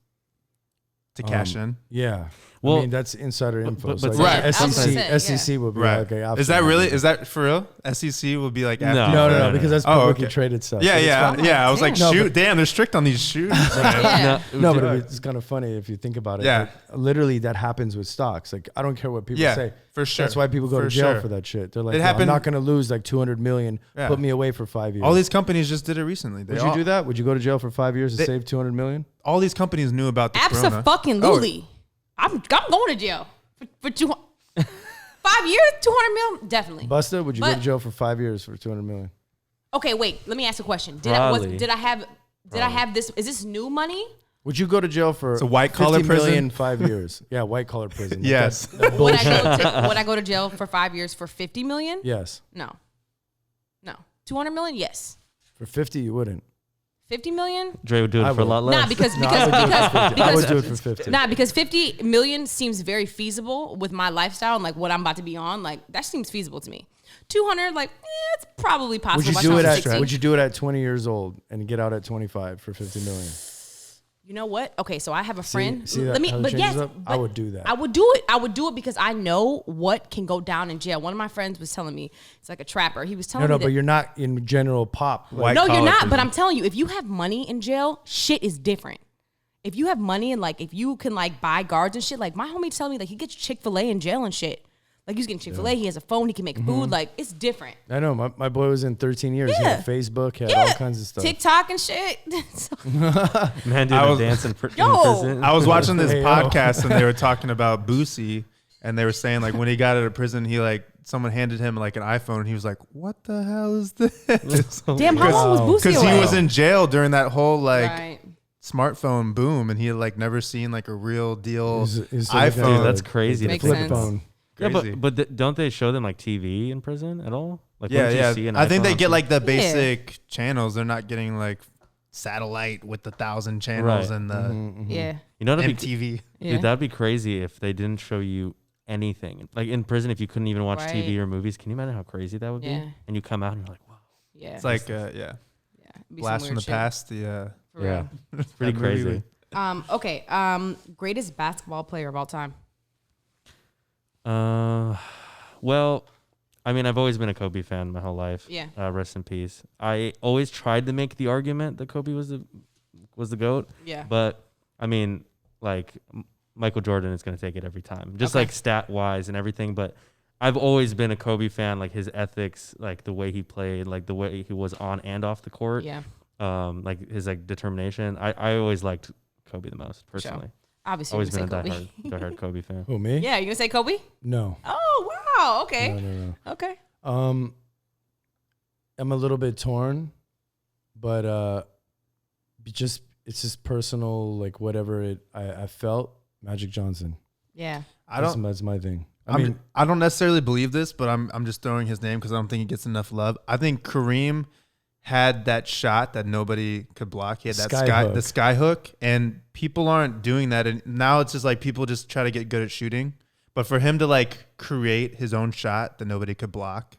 to cash in? Yeah. Well, I mean, that's insider info. but So Right. like I was gonna say, SEC will be Right. like, okay, Is that absolutely. really? Is that for real? SEC will be like No. after No, No. because that's Oh, publicly okay. traded stuff. Yeah, But it's yeah, fine. yeah. I was like, Damn. shoot, damn, they're strict on these shoes. Yeah. No, but it's kind of funny if you think about it. Yeah. Like, literally, that happens with stocks. Like, I don't care what people Yeah, say. for sure. That's why people go For to jail sure. for that shit. They're like, It "Yo, happened- I'm not going to lose like 200 million. Yeah. Put me away for 5 years. All these companies just did it recently. Would you do that? Would you go to jail for 5 years to They- save 200 million? All these companies knew about the corona. Abso-fucking-lutely. I'm going to jail for 5 years, 200 mil? Definitely. Busta, would you go But- to jail for 5 years for 200 million? Okay, wait. Let me ask a question. Probably. Did I have this? Is this new money? Would you go to jail for It's a white-collar 50 million, prison? 5 years? Yeah, white collar prison. Like Yes. that Would bullshit. would I go to jail for 5 years for 50 million? Yes. No. 200 million? Yes. For 50, you wouldn't. 50 million? Dre would do it I for a would. lot less. Nah, because No, I would do it for 50. I would because do it for 50. Nah, because 50 million seems very feasible with my lifestyle and like what I'm about to be on. Like that seems feasible to me. 200, like, it's probably possible. Would you by do the it time I'm at 60. Would you do it at 20 years old and get out at 25 for 50 million? You know what? Okay, so I have a friend. See that, how it but changes yes, up? I but would do that. I would do it. I would do it because I know what can go down in jail. One of my friends was telling me, it's like a trapper. He was telling No, me but that, you're not in general pop. Like, White no, you're collar not. prison. But I'm telling you, if you have money in jail, shit is different. If you have money and like if you can like buy guards and shit, like my homie telling me like he gets Chick-fil-A in jail and shit. Like he's getting Chick-fil-A, he has a phone, he can make food. Like it's different. I know. My boy was in 13 years. He Yeah. had Facebook, he had all kinds of stuff. TikTok and shit. So- Man, dude, I was- dancing in Yo. prison. I was watching this Hey, yo. podcast and they were talking about Boosie and they were saying like when he got out of prison, he like someone handed him like an iPhone and he was like, "What the hell is this?" Damn, how long was Wow. Boosie Because away? he was in jail during that whole like Right. smartphone boom and he had like never seen like a real deal He's iPhone. Dude, that's crazy. Makes Flip sense. phone. Yeah, Crazy. but don't they show them like TV in prison at all? Like, Yeah, wouldn't you yeah. see an I think iPhone they on get TV? like the basic channels. They're not getting like satellite with the 1,000 channels Right. and the Mm-hmm. Yeah. You know, that'd be, MTV. Yeah. dude, that'd be crazy if they didn't show you anything. Like in prison, if you couldn't even watch TV Right. or movies, can you imagine how crazy that would Yeah. be? And you come out and you're like, wow, Yeah. It's like Yeah. It'd be some blast from weird the shit. past. The For yeah, real. it's pretty That movie crazy. Okay. Greatest basketball player of all time. Well, I mean, I've always been a Kobe fan my whole life. Yeah. Rest in peace. I always tried to make the argument that Kobe was the was the GOAT. Yeah. But I mean, like Michael Jordan is going to take it every time, just like stat wise and everything. But I've always been a Kobe fan, like his ethics, like the way he played, like the way he was on and off the court. Yeah. Like his like determination. I always liked Kobe the most personally. Sure. Obviously, Always been a Kobe. diehard Kobe fan. Who, me? Yeah, you gonna say Kobe? No. Oh wow. Okay. No. Okay. I'm a little bit torn, but it's just personal, like whatever I felt. Magic Johnson. Yeah. That's my thing. I don't necessarily believe this, but I'm just throwing his name because I don't think he gets enough love. I think Kareem had that shot that nobody could block. He had that the sky hook, and people aren't doing that. And now it's just like people just try to get good at shooting. But for him to like create his own shot that nobody could block.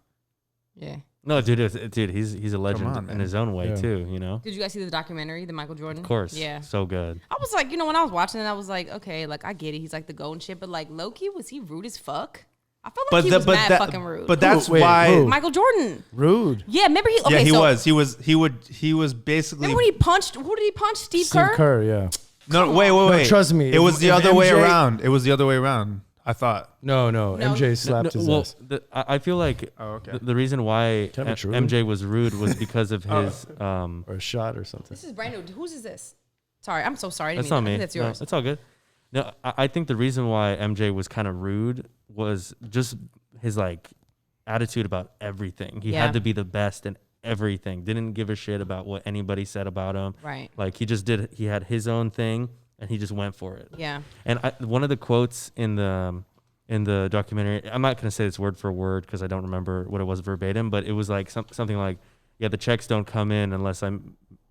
Yeah. No, dude, he's a legend in his own way too. You know. Did you guys see the documentary, the Michael Jordan? Of course. Yeah. So good. I was like, when I was watching it, I was like, okay, like I get it. He's like the GOAT and shit, but like low-key, was he rude as fuck? I felt like he was mad fucking rude. But that's Wait, why who? Michael Jordan. Rude. Yeah, remember he? Okay, yeah, he so, was. He was basically. Remember when he punched? Who did he punch? Steve Kerr. Kerr, yeah. No, wait. Trust me. It was the other way MJ around. It was the other way around. I thought. No. MJ slapped his ass. I feel like the reason why MJ was rude was because of his or a shot or something. This is brand new. Whose is this? Sorry, I'm so sorry. That's not me. That's yours. No, it's all good. No, I think the reason why MJ was kind of rude was just his like attitude about everything. He had to be the best in everything. Didn't give a shit about what anybody said about him. Right. Like he had his own thing and he just went for it. Yeah. And one of the quotes in the documentary, I'm not going to say this word for word because I don't remember what it was verbatim, but it was like something like, yeah, the checks don't come in unless I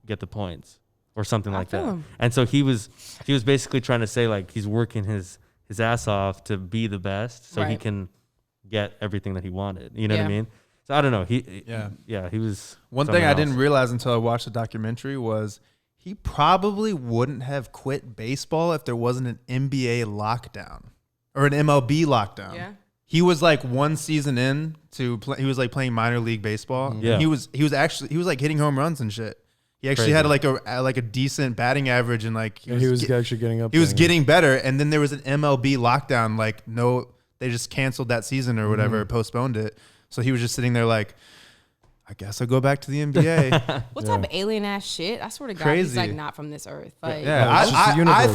get the points or something like that. And so he was basically trying to say like he's working his ass off to be the best so he can get everything that he wanted. You know what I mean? So I don't know. He was. One thing I didn't realize until I watched the documentary was he probably wouldn't have quit baseball if there wasn't an NBA lockdown or an MLB lockdown. Yeah. He was like one season in to play. He was like playing minor league baseball. Yeah. He was like hitting home runs and shit. He actually had like a decent batting average and like he was actually getting up. He was getting better, and then there was an MLB lockdown. Like they just canceled that season or whatever, postponed it. So he was just sitting there like, I guess I'll go back to the NBA. What type of alien ass shit? I swear to God, he's like not from this earth. Like, I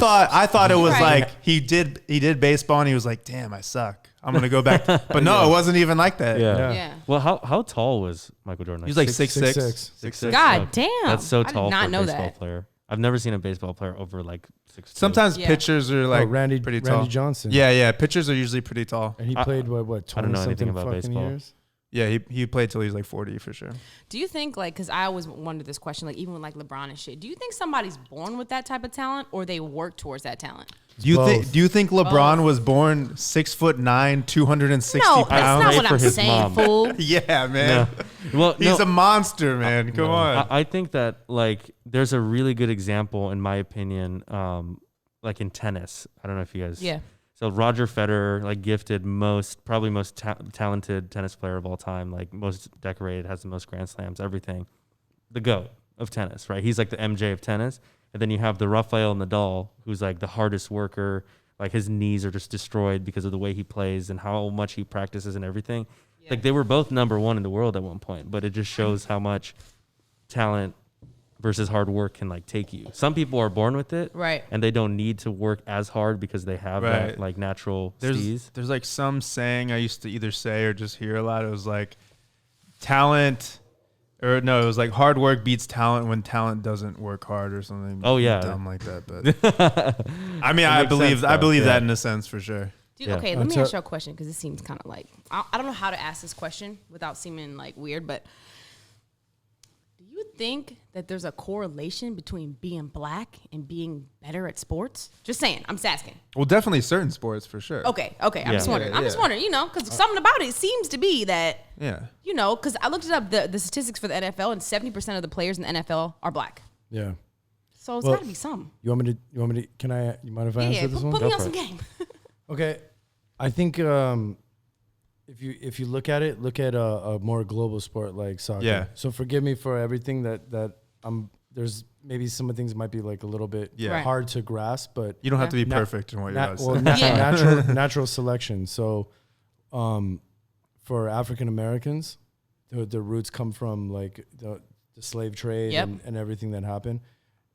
thought it was Right. like he did baseball and he was like, damn, I suck. I'm gonna go back. But no, it wasn't even like that. Yeah. Well, how tall was Michael Jordan? He was like 6'6". 6'6". God damn. That's so I did tall not for a know baseball that. player. I've never seen a baseball player over like 6'2". Sometimes pitchers are like Randy pretty tall. Randy Johnson. Yeah. Pitchers are usually pretty tall. And he played what 20 I don't know anything something about fucking baseball. years. Yeah, he played till he was like 40 for sure. Do you think, like, because I always wondered this question, like, even with, like, LeBron and shit, do you think somebody's born with that type of talent or they work towards that talent? Do you think LeBron was born 6'9", 260 No, pounds? that's not what for I'm his saying, mom. fool. Yeah, man. No. Well, He's a monster, man. Come on. I think that like there's a really good example in my opinion, like in tennis. I don't know if you guys. Yeah. So Roger Federer, like gifted probably most talented tennis player of all time, like most decorated, has the most Grand Slams, everything. The GOAT of tennis, right? He's like the MJ of tennis. And then you have the Rafael Nadal, who's like the hardest worker. Like his knees are just destroyed because of the way he plays and how much he practices and everything. Yeah. Like they were both number one in the world at one point, but it just shows how much talent versus hard work can like take you. Some people are born with it, right? And they don't need to work as hard because they have that like natural steez. There's like some saying I used to either say or just hear a lot. It was like talent, or no, it was like hard work beats talent when talent doesn't work hard or something. Oh yeah, dumb like that. But I mean, I believe that in a sense for sure. Dude, okay, let me ask you a question because it seems kind of like I don't know how to ask this question without seeming like weird, but. Do you think that there's a correlation between being black and being better at sports? Just saying. I'm just asking. Well, definitely certain sports for sure. Okay. I'm just wondering. I'm just wondering, because something about it seems to be that, because I looked it up, the statistics for the NFL, and 70% of the players in the NFL are black. Yeah. So it's got to be some. You want me to, you mind if I answer this one? Put me on some game. Okay. I think if you look at a more global sport like soccer. Yeah. So forgive me for everything that I'm there's maybe some of the things might be like a little bit Yeah. hard to grasp, but You don't have to be Na- perfect in what you're about to say. natural selection. So, for African Americans, the roots come from like the slave trade and everything that happened.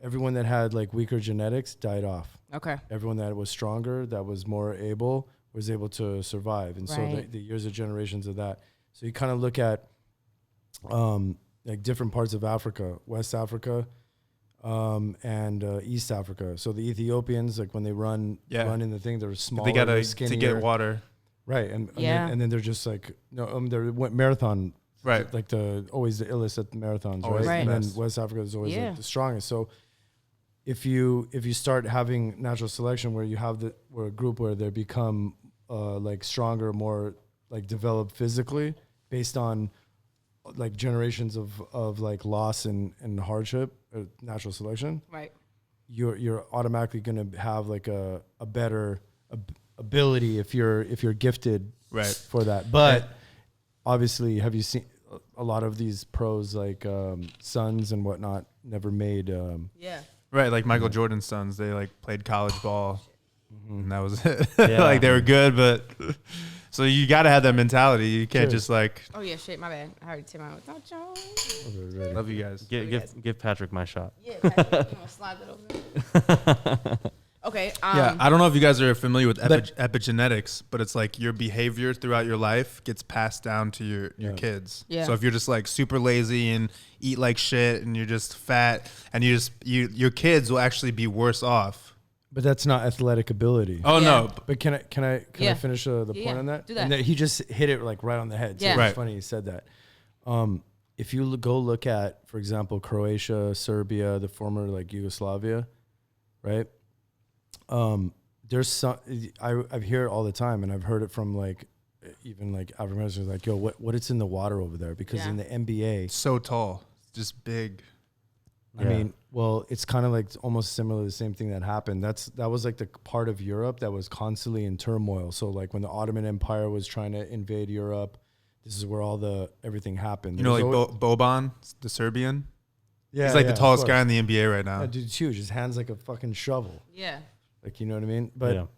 Everyone that had like weaker genetics died off. Okay. Everyone that was stronger, that was more able, was able to survive. And so Right. the years of generations of that. So you kind of look at like different parts of Africa, West Africa, and East Africa. So the Ethiopians, like when they run in the thing, they're smaller, They gotta skinnier. to get water. Right, and then they're just like they're marathon, Right. like always the illest at the marathons, Always right? the And best. then West Africa is always Yeah. like the strongest. So if you start having natural selection where you have where a group where they become like stronger, more like developed physically based on like generations of like loss and hardship, natural selection, Right. you're automatically going to have like a better ability if you're gifted Right. for that. But obviously, have you seen a lot of these pros like Suns and whatnot never made Yeah. Right, like Michael Jordan's sons, they like played college ball, and that was it. Yeah. Like they were good, but so you got to have that mentality. You can't Sure. just like Oh yeah, shit, my bad. I already took my don't you? love you guys. Give Patrick my shot. Yeah, Patrick, you know, slide it over there. Okay. Yeah, I don't know if you guys are familiar with epigenetics, but it's like your behavior throughout your life gets passed down to your kids. Yeah. So if you're just like super lazy and eat like shit and you're just fat and your kids will actually be worse off. But that's not athletic ability. Oh Yeah. no. But can I Yeah. finish the point Yeah. on that? Do that. And he just hit it like right on the head. So Yeah. it's Right. funny he said that. If you go look at, for example, Croatia, Serbia, the former like Yugoslavia, right? There's some I've heard it all the time, and I've heard it from like even like African Americans like, yo, what it's in the water over there? Because in the NBA, So tall. Just big. I mean, well, it's kind of like almost similar to the same thing that happened. That was like the part of Europe that was constantly in turmoil. So like when the Ottoman Empire was trying to invade Europe, this is where everything happened. You know, like Boban, the Serbian. Yeah, He's like yeah, the tallest of guy course. in the NBA right now. That dude's huge. His hand's like a fucking shovel. Yeah. Like, you know what I mean? But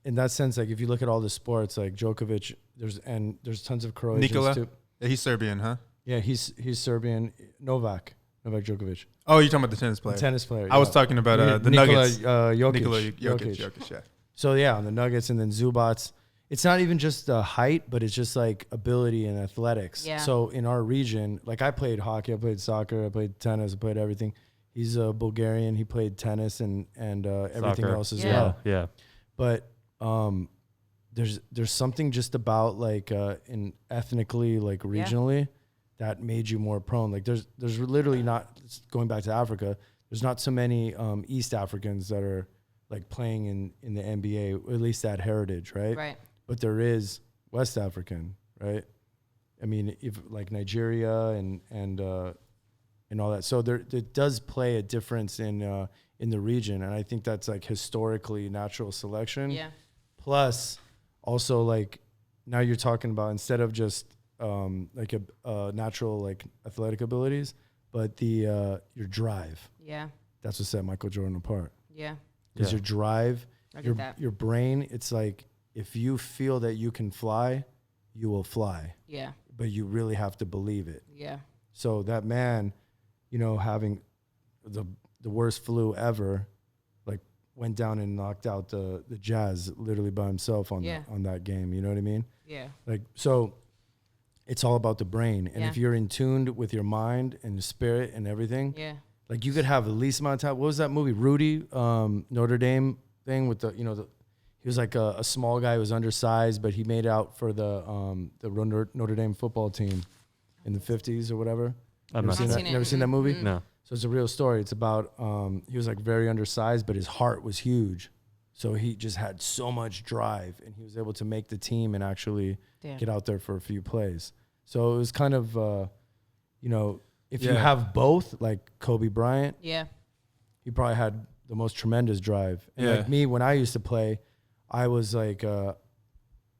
in that sense, like if you look at all the sports, like Djokovic, there's tons of Croatians Nikola? too. Yeah, he's Serbian, huh? Yeah, he's Serbian. Novak Djokovic, Oh, you're talking about the tennis player. the tennis player. I was yeah. talking about the Nikola, Nuggets. Jokic. Nikola Jokic, yeah. So yeah, on the Nuggets and then Zubats, it's not even just the height, but it's just like ability and athletics. Yeah. So in our region, like I played hockey, I played soccer, I played tennis, I played everything. He's a Bulgarian. He played tennis and everything Soccer. else as Yeah. well. Yeah. But there's something just about like in ethnically, like regionally, that made you more prone. Like there's literally not, going back to Africa, there's not so many East Africans that are like playing in the NBA, at least that heritage, right? Right. But there is West African, right? I mean, if like Nigeria and all that. So it does play a difference in the region, and I think that's like historically natural selection. Yeah. Plus, also like now you're talking about, instead of just like a natural like athletic abilities, but your drive. Yeah. That's what set Michael Jordan apart. Yeah. Because your drive, I get that. your brain, it's like if you feel that you can fly, you will fly. Yeah. But you really have to believe it. Yeah. So that man, you know, having the worst flu ever, like went down and knocked out the Jazz literally by himself on that game. You know what I mean? Yeah. Like, so it's all about the brain. And Yeah. if you're in tuned with your mind and your spirit and everything, Yeah. like you could have the least amount of time. What was that movie? Rudy, Notre Dame thing with he was like a small guy who was undersized, but he made out for the Notre Dame football team in the 50s or whatever. I've not seen that? it. Never seen that movie? No. So it's a real story. It's about he was like very undersized, but his heart was huge. So he just had so much drive, and he was able to make the team and actually get out there for a few plays. So it was kind of, if you have both, like Kobe Bryant, Yeah. he probably had the most tremendous drive. And Yeah. like me, when I used to play, I was like, it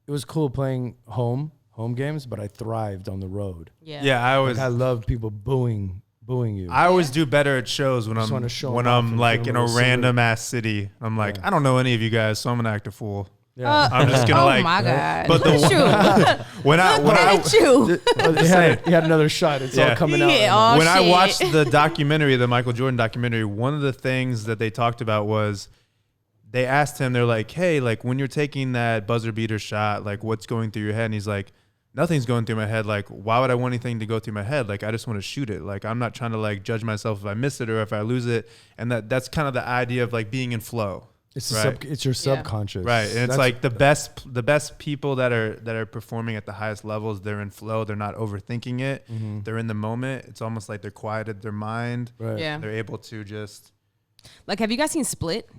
was cool playing home games, but I thrived on the road. Yeah. Yeah, I Like was. I love people booing booing you. I always do better at shows when Just wanna show 'em when off I'm and like film in a a little random ass city. I'm like, Yeah. I don't know any of you guys, so I'm gonna act a fool. Yeah. I'm just gonna Oh like. my God. But Look at you. when I Look at you. he had another shot. It's all Yeah. coming out. Yeah, right now. oh, when I shit. watched the documentary, the Michael Jordan documentary, one of the things that they talked about was they asked him, they're like, hey, like when you're taking that buzzer beater shot, like what's going through your head? And he's like, nothing's going through my head. Like, why would I want anything to go through my head? Like, I just want to shoot it. Like, I'm not trying to like judge myself if I miss it or if I lose it. And that's kind of the idea of like being in flow. It's right. it's your subconscious. Right. And it's That's- like the best people that are performing at the highest levels, they're in flow. They're not overthinking it. Mm-hmm. They're in the moment. It's almost like they're quieted their mind. Right. Yeah. They're able to just. Like, have you guys seen Split,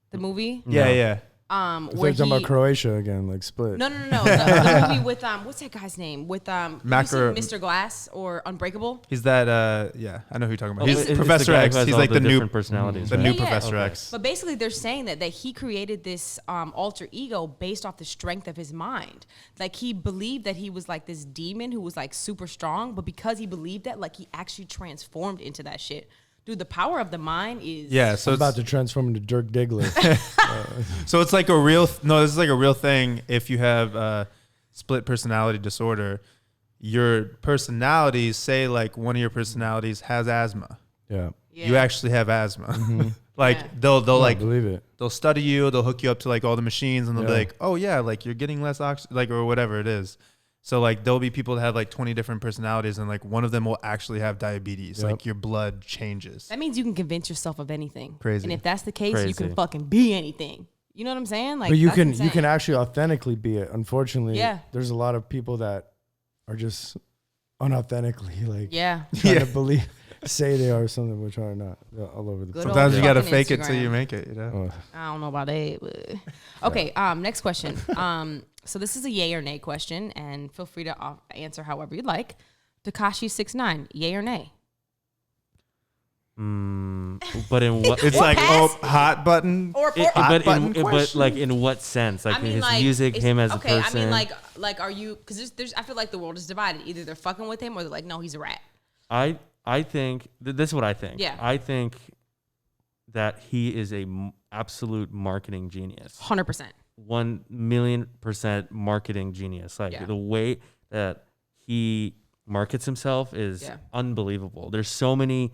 the movie? Yeah, No. yeah. It's Where like talking about Croatia again, like Split. No. The movie with what's that guy's name? With have you Macro- seen Mr. Glass or Unbreakable? He's that. Yeah, I know who you're talking about. Oh, He's it's the Professor guy who X. has He's all like the new different personalities. the right? new Yeah, yeah. Professor Okay. X. But basically, they're saying that he created this alter ego based off the strength of his mind. Like, he believed that he was like this demon who was like super strong, but because he believed that, like, he actually transformed into that shit. Dude, the power of the mind is Yeah, so I'm it's, about to transform into Dirk Diggler. so it's like a real. No, this is like a real thing. If you have split personality disorder, your personalities say like one of your personalities has asthma. Yeah. Yeah. You actually have asthma. Mm-hmm. Like Yeah. they'll I like believe it. they'll study you. They'll hook you up to like all the machines, and they'll be Yeah. like, oh yeah, like you're getting less oxygen, like or whatever it is. So like there'll be people that have like 20 different personalities, and like one of them will actually have diabetes. Yep. Like your blood changes. That means you can convince yourself of anything. Crazy. And if that's the case, you Crazy. can fucking be anything. You know what I'm saying? Like, But you that's can insane. you can actually authentically be it. Unfortunately, Yeah. there's a lot of people that are just unauthentically like Yeah. trying to believe, say they are something which are not. They're all over the Good place. old Sometimes you gotta fucking fake it till Instagram. you make it. You know. I don't know about that. But. Okay, next question. So this is a yay or nay question, and feel free to answer however you'd like. Tekashi 6ix9ine, yay or nay? But in what? It's like hot button. Or but like in what sense? Like his music, it's- him as a okay, person. I mean, like, are you? Because there's, I feel like the world is divided. Either they're fucking with him, or they're like, no, he's a rat. I think this is what I think. Yeah. I think that he is a absolute marketing genius. 100%. 1,000,000% marketing genius. Like Yeah. the way that he markets himself is Yeah. unbelievable. There's so many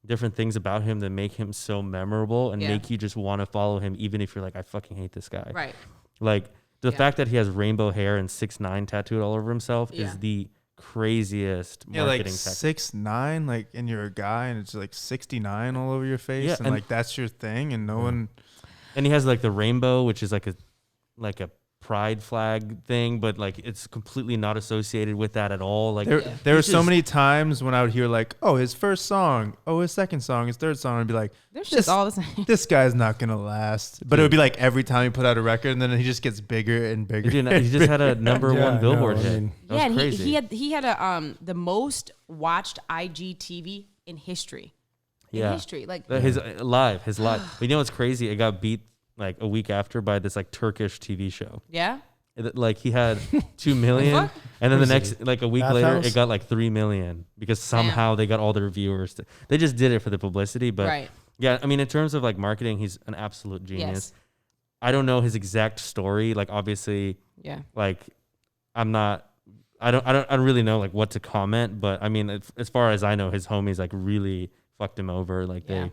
different things about him that make him so memorable and Yeah. make you just want to follow him, even if you're like, I fucking hate this guy. Right. Like the Yeah. fact that he has rainbow hair and 6ix9ine tattooed all over himself Yeah. is the craziest Yeah, marketing like tactic. 6'9", like, and you're a guy, and it's like 69 all over your face, Yeah, and and- like that's your thing, and no one. And he has like the rainbow, which is like a pride flag thing, but like it's completely not associated with that at all. Like There, there were it's so just- many times when I would hear like, oh, his first song, oh, his second song, his third song, I'd be like, There's This- just all the same. this guy's not gonna last. But it would be like every time he put out a record, and then he just gets bigger and bigger. he just had a number Yeah, I one know, Billboard I hit. mean- That was Yeah, and crazy. he had a the most watched IGTV in history. In Yeah. history, like His live. But you know what's crazy? It got beat like a week after by this like Turkish TV show. yeah. Like he had 2 million, Fuck? and then the Crazy. next like a week Bath later house? it got like 3 million because somehow they got all their viewers. They just did it for the publicity, but Right. yeah, I mean in terms of like marketing, he's an absolute genius. Yes. I don't know his exact story. Like obviously, Yeah. like I don't really know like what to comment, but I mean as far as I know, his homies like really fucked him over. Like Yeah.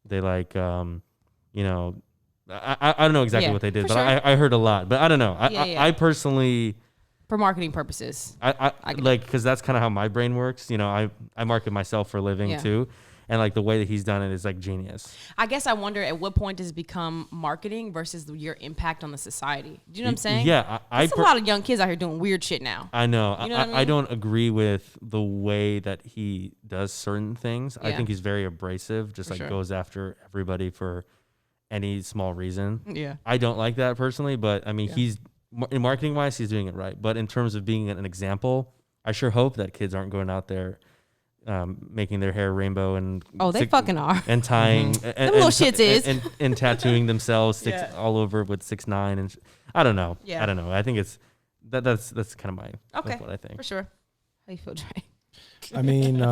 they like you know. I don't know exactly Yeah, what they did, for but sure. I heard a lot. But I don't know. Yeah. I personally, For marketing purposes. I get it. like because that's kind of how my brain works. You know, I market myself for a living Yeah. too, and like the way that he's done it is like genius. I guess I wonder at what point does it become marketing versus your impact on the society. Do you know what I'm saying? Yeah, There's a lot of young kids out here doing weird shit now. I know. You know what I I mean? don't agree with the way that he does certain things. I Yeah. think he's very abrasive, just For like sure. goes after everybody for any small reason. Yeah. I don't like that personally, but I mean, he's in marketing wise, he's doing it right. But in terms of being an example, I sure hope that kids aren't going out there making their hair rainbow and Oh, they fucking are. and tying and, Them little shits is. and tattooing themselves Yeah. all over with 6ix9ine and I don't know. Yeah. I don't know. I think it's that's kind of my Okay. that's what I think. For sure. How you feel, Dre? I mean,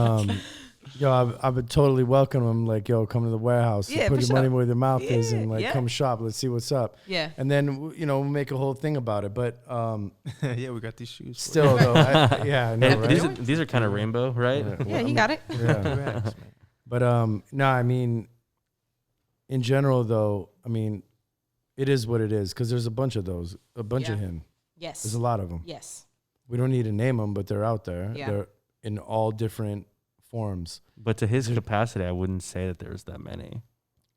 Yo, I would totally welcome him. Like, yo, come to the warehouse. Yeah, put for your money sure. where your mouth is, Yeah, and like, yeah. come shop. Let's see what's up. Yeah. And then we'll make a whole thing about it. But Yeah, we got these shoes. for still, though, yeah, I know, And right? these are kind of rainbow, right? Yeah, he got it. you. Yeah. Correct, man. But no, I mean, in general, though, I mean, it is what it is because there's a bunch of those, a bunch of Yeah. him. Yes. There's a lot of them. Yes. We don't need to name them, but they're out there. Yeah. They're in all different forms. But to his capacity, I wouldn't say that there's that many.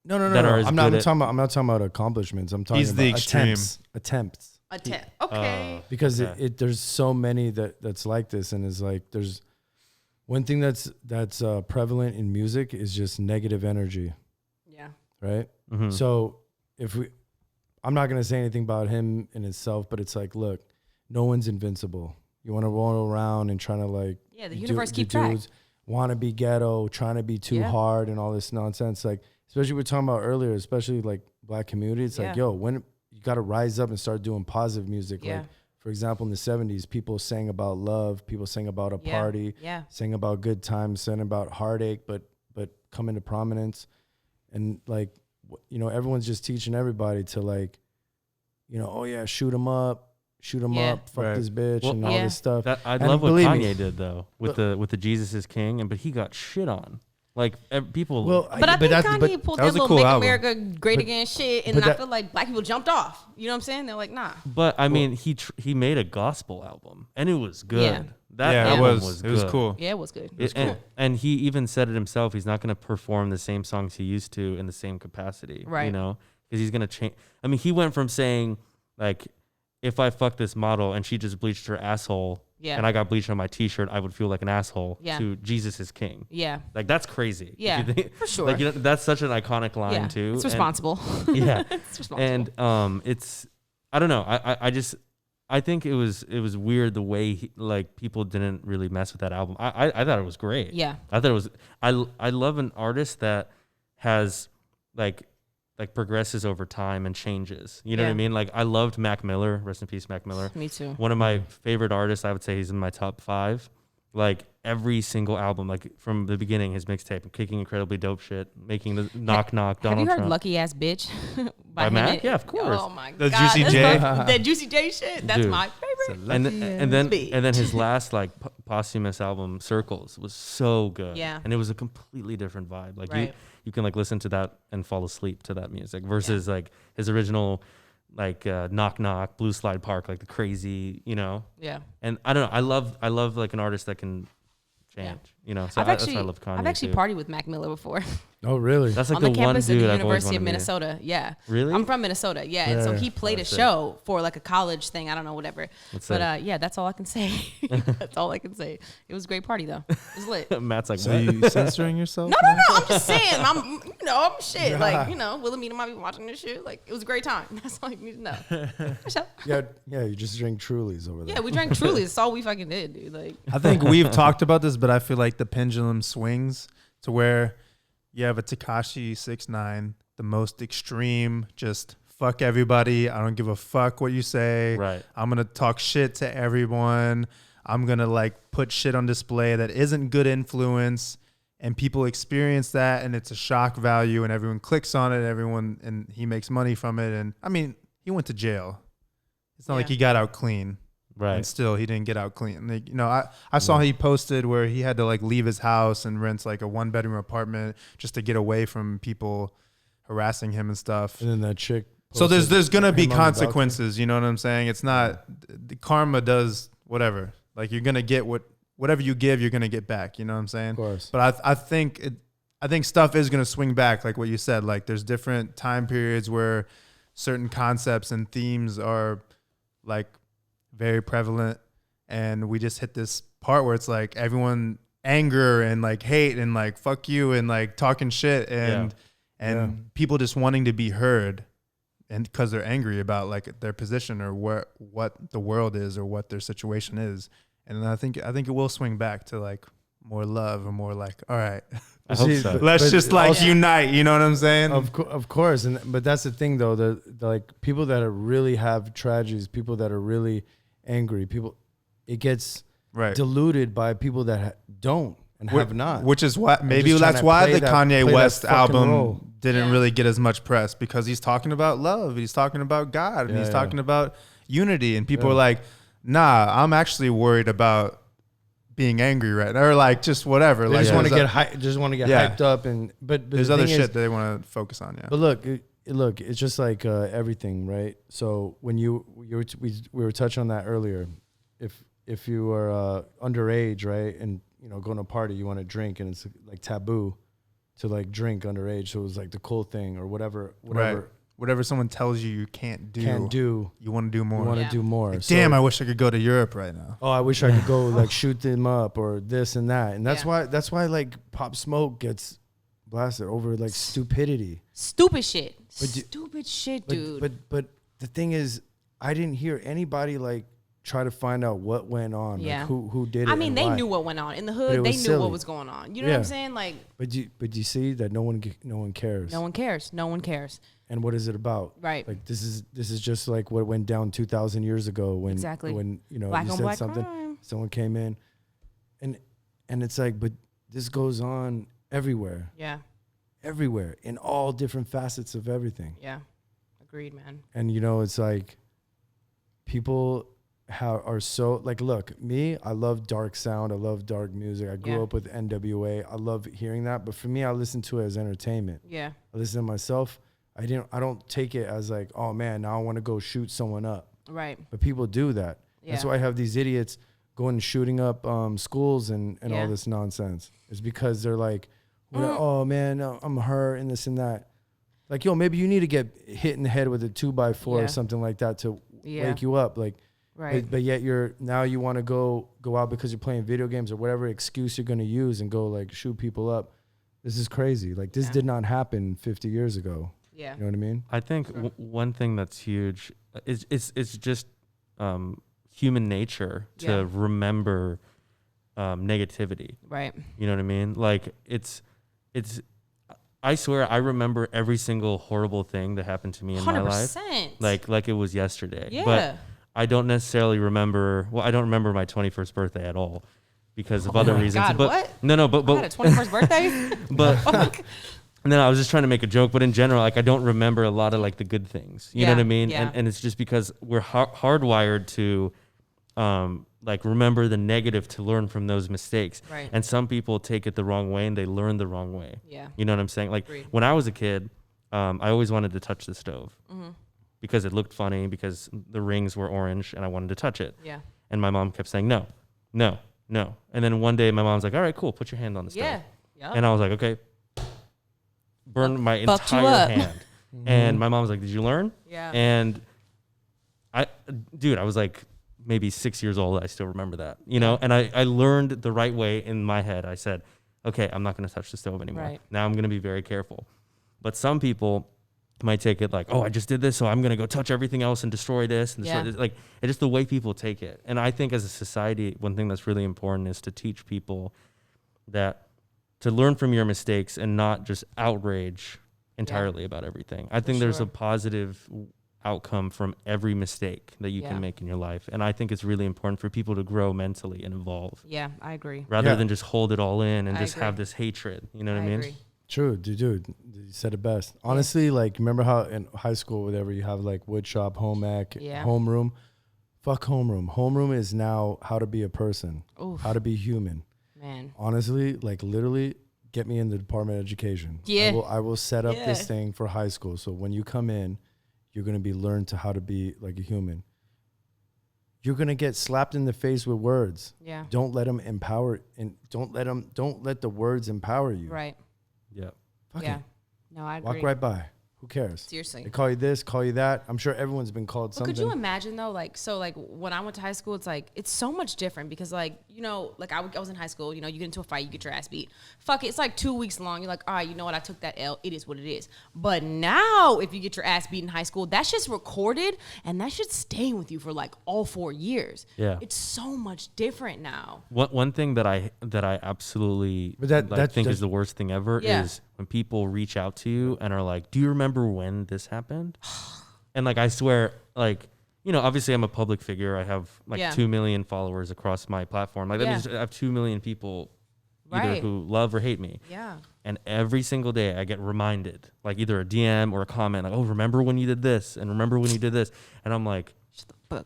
No, no, no. That no. are as I'm not good at- talking about. I'm not talking about accomplishments. I'm talking He's about the extreme. attempts. Okay. Because Okay. there's so many that's like this, and is like there's one thing that's prevalent in music is just negative energy, Yeah. right? Mhm. So I'm not gonna say anything about him in itself, but it's like, look, no one's invincible. You want to roll around and trying to like, Yeah, the universe keep track. Want to be ghetto, trying to be too Yeah. hard, and all this nonsense. Like, especially we were talking about earlier, especially like black community. It's like, Yeah. yo, when you got to rise up and start doing positive music. Yeah. Like, for example, in the 70s, people sang about love, people sang about a Yeah. party, Yeah. sang about good times, sang about heartache, but come into prominence. And like, everyone's just teaching everybody to like, oh yeah, shoot 'em up, Yeah. fuck Right. this bitch, Well, and all Yeah. this stuff. That, I And love what believe me- Kanye did though with the Jesus is King, but he got shit on. Like people. Well, But I think Kanye pulled that that was a little cool Make album. America Great Again shit, and but I that- feel like black people jumped off. You know what I'm saying? They're like, nah. but I mean, he made a gospel album and it was good. Yeah. That Yeah, album it was was. good. It was cool. Yeah, it was good. And he even said it himself. He's not going to perform the same songs he used to in the same capacity. Right. You know, because he's going to change. I mean, he went from saying like, if I fuck this model and she just bleached her asshole, Yeah. and I got bleached on my T-shirt, I would feel like an asshole. Yeah. To Jesus is King. Yeah. Like that's crazy. if Yeah, you think- for sure. Like that's such an iconic line Yeah. too. It's And- responsible. yeah. It's responsible. And it's I don't know. I think it was weird the way like people didn't really mess with that album. I thought it was great. Yeah. I thought it was I love an artist that has like progresses over time and changes. You know what I Yeah. mean? Like I loved Mac Miller, rest in peace Mac Miller. Me too. One of my favorite artists, I would say he's in my top 5. Like every single album, like from the beginning, his mixtape, kicking incredibly dope shit, making the knock knock. Have Donald you heard Trump. "Lucky Ass Bitch" By him Mac? and- Yeah, of course. Oh my The god, Juicy that's J? that Juicy J shit. That's Dude. my favorite. and then Bitch. his last like posthumous album Circles was so good. Yeah. And it was a completely different vibe. Like Right. you can like listen to that and fall asleep to that music versus like his original like Knock Knock, Blue Slide Park, like the crazy, Yeah. And I don't know, I love like an artist that can change, so that's why I love Kanye. I've actually too. partied with Mac Miller before. Oh, really? That's like on the, the one campus of dude the I've always University of wanted to be. Minnesota. Yeah. Really? I'm from Minnesota. Yeah. And so Yeah. he played Oh, a sick. show for like a college thing. I don't know, whatever. That's But sick. yeah, that's all I can say. That's all I can say. It was a great party though. It was lit. Matt's like, So what? you censoring yourself? No, I'm just saying. I'm shit. Like, Wilhelmina might be watching this shit. Like, it was a great time. That's all you need to know. For sure. yeah, you just drink Trulies over there. Yeah, we drank Truly. It's all we fucking did, dude. Like, I think we've talked about this, but I feel like the pendulum swings to where you have a Tekashi 6ix9ine, the most extreme, just fuck everybody. I don't give a fuck what you say. Right. I'm going to talk shit to everyone. I'm going to like put shit on display that isn't good influence. And people experience that and it's a shock value and everyone clicks on it. And he makes money from it. And I mean, he went to jail. It's not like Yeah. he got out clean. Right. And still, he didn't get out clean. Like, I saw he posted where he had to like leave his house and rent like a 1-bedroom apartment just to get away from people harassing him and stuff. And then that chick. So there's gonna be him on the balcony. consequences. You know what I'm saying? It's not the karma does whatever. Like you're gonna get whatever you give, you're gonna get back. You know what I'm saying? Of course. But I think stuff is gonna swing back, like what you said. Like there's different time periods where certain concepts and themes are like very prevalent, and we just hit this part where it's like everyone anger and like hate and like fuck you and like talking shit and people just wanting to be heard, and because they're angry about like their position or what the world is or what their situation is. And I think it will swing back to like more love or more like, all right, I hope See, so. let's But just like also- unite. You know what I'm saying? Of course, but that's the thing though. The like people that are really have tragedies, people that are really angry, it gets Right. diluted by people that don't. and have not. Which is why maybe just trying that's to why play the Kanye West fucking album role. didn't really get as much press, because he's talking about love, he's talking about God, and he's talking about unity, and people are like, nah, I'm actually worried about being angry right now, or like just whatever. They Like just want to get hyped up, and but there's other shit that they want to focus on. Yeah. But look, it's just like everything, right? So when we were touching on that earlier, if you are underage, right, and going to a party, you want to drink, and it's like taboo to like drink underage, so it was like the cool thing or whatever. Right. Whatever someone tells you can't do, you want to do more. You want to do more. Like, damn, I wish I could go to Europe right now. Oh, I wish I could go like shoot them up or this and that, and that's why like Pop Smoke gets blasted over like stupidity. Stupid shit. Stupid shit, dude. But the thing is, I didn't hear anybody like try to find out what went on. Yeah. Like who did it. I mean, they why. knew what went on in the hood. They knew silly. what was going on. You know what I'm saying? Like, but you see that no one cares. No one cares. No one cares. And what is it about? Right. Like this is just like what went down 2,000 years ago when when black you on said black something, crime. someone came in, and it's like, but this goes on everywhere. Yeah. Everywhere, in all different facets of everything. Yeah. Agreed, man. And it's like people are so like, look, me, I love dark sound, I love dark music. I grew up with NWA. I love hearing that, but for me, I listen to it as entertainment. Yeah. I listen to myself. I don't take it as like, oh man, now I want to go shoot someone up. Right. But people do that. Yeah. That's why I have these idiots going and shooting up schools and Yeah. all this nonsense. It's because they're like, oh man, I'm hurt and this and that. Like, yo, maybe you need to get hit in the head with a 2x4 or something like that to wake you up. Like, right. But yet you want to go out because you're playing video games or whatever excuse you're going to use and go like shoot people up. This is crazy. Like this did not happen 50 years ago. Yeah. You know what I mean? I think one thing that's huge is it's just human nature to remember negativity. Right. You know what I mean? Like it's I swear I remember every single horrible thing that happened to me in 100%. my life. Like it was yesterday. Yeah. But I don't necessarily remember, I don't remember my 21st birthday at all because of other reasons. God, but what? No, but I had a 21st birthday? but and then I was just trying to make a joke, but in general, like I don't remember a lot of like the good things. You know what I mean? Yeah. And it's just because we're hardwired to like remember the negative to learn from those mistakes. Right. And some people take it the wrong way and they learn the wrong way. Yeah. You know what I'm saying? Like Agreed. when I was a kid, I always wanted to touch the stove because it looked funny because the rings were orange and I wanted to touch it. Yeah. And my mom kept saying, no. And then one day my mom's like, all right, cool. Put your hand on the stove. Yeah. Yep. And I was like, okay. Burned my Fucked you entire up. hand. And my mom's like, did you learn? Yeah. And I was like maybe 6 years old. I still remember that, and I learned the right way in my head. I said, okay, I'm not going to touch the stove anymore. Right. Now I'm going to be very careful. But some people might take it like, oh, I just did this, so I'm going to go touch everything else and destroy this. And destroy this. Like, it's just the way people take it. And I think as a society, one thing that's really important is to teach people that to learn from your mistakes and not just outrage entirely about everything. I think there's a positive outcome from every mistake that you can make in your life. And I think it's really important for people to grow mentally and evolve. Yeah, I agree. Rather than just hold it all in and I just agree. have this hatred. You know what I mean? Agree. True, dude, you said it best. Honestly, like, remember how in high school, whatever, you have like wood shop, home ec, homeroom. Fuck homeroom. Homeroom is now how to be a person, how to be human. Man. Honestly, like literally, get me in the Department of Education. Yeah. I will set up this thing for high school. So when you come in, you're gonna be learned to how to be like a human. You're gonna get slapped in the face with words. Yeah. Don't let them empower, and don't let the words empower you. Right. Yeah. Fuck Yeah. it. No, I agree. Walk right by. Who cares? Seriously. They call you this, call you that. I'm sure everyone's been called But something. could you imagine though, like, so like when I went to high school, it's like, it's so much different because like, like I was in high school, you get into a fight, you get your ass beat. Fuck it, it's like 2 weeks long. You're like, all right, you know what? I took that L. It is what it is. But now if you get your ass beat in high school, that shit's recorded and that shit's staying with you for like all 4 years. Yeah. It's so much different now. One thing that I absolutely But that think is the worst thing ever is when people reach out to you and are like, do you remember when this happened? And like, I swear, like, obviously I'm a public figure. I have like 2 million followers across my platform. Like that means I have 2 million people, either Right. who love or hate me. Yeah. And every single day I get reminded, like either a DM or a comment, like, oh, remember when you did this and remember when you did this. And I'm like,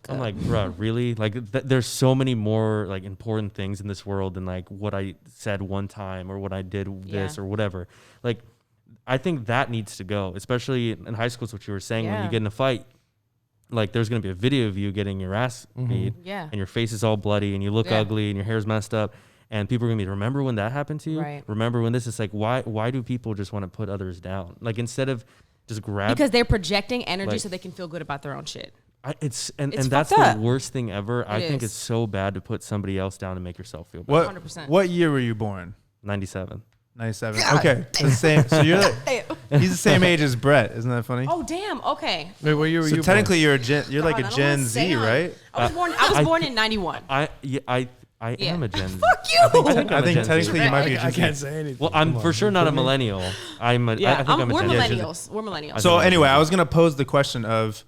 I'm like, bro, really? Like, there's so many more like important things in this world than like what I said one time or what I did this or whatever. Like, I think that needs to go, especially in high school. Is what you were saying, when you get in a fight, like there's gonna be a video of you getting your ass beat, and your face is all bloody and you look ugly and your hair's messed up, and people are gonna be, remember when that happened to you? Right. Remember when this is like, why do people just want to put others down? Like, instead of just grab, because they're projecting energy like, so they can feel good about their own shit. It's It's that's fucked up. the worst thing ever. I think is. it's so bad to put somebody else down to make yourself feel bad. What 100%. what year were you born? 97. 97. Okay, the same. So you're he's the same age as Brett. Isn't that funny? Oh damn. Okay. Wait, what year were So you? technically, you're like God, a I don't Gen wanna say Z, on- right? I was born in 91. I am a Gen Z. Fuck you. I think I I'm a think Gen Z. technically you might be a I Gen Z. can't say anything. Well, I'm Come for on, sure you not a feel me? millennial. I think I'm a we're Gen Z. millennials. We're millennials. So I'm a anyway, Gen Z. I was gonna pose the question of,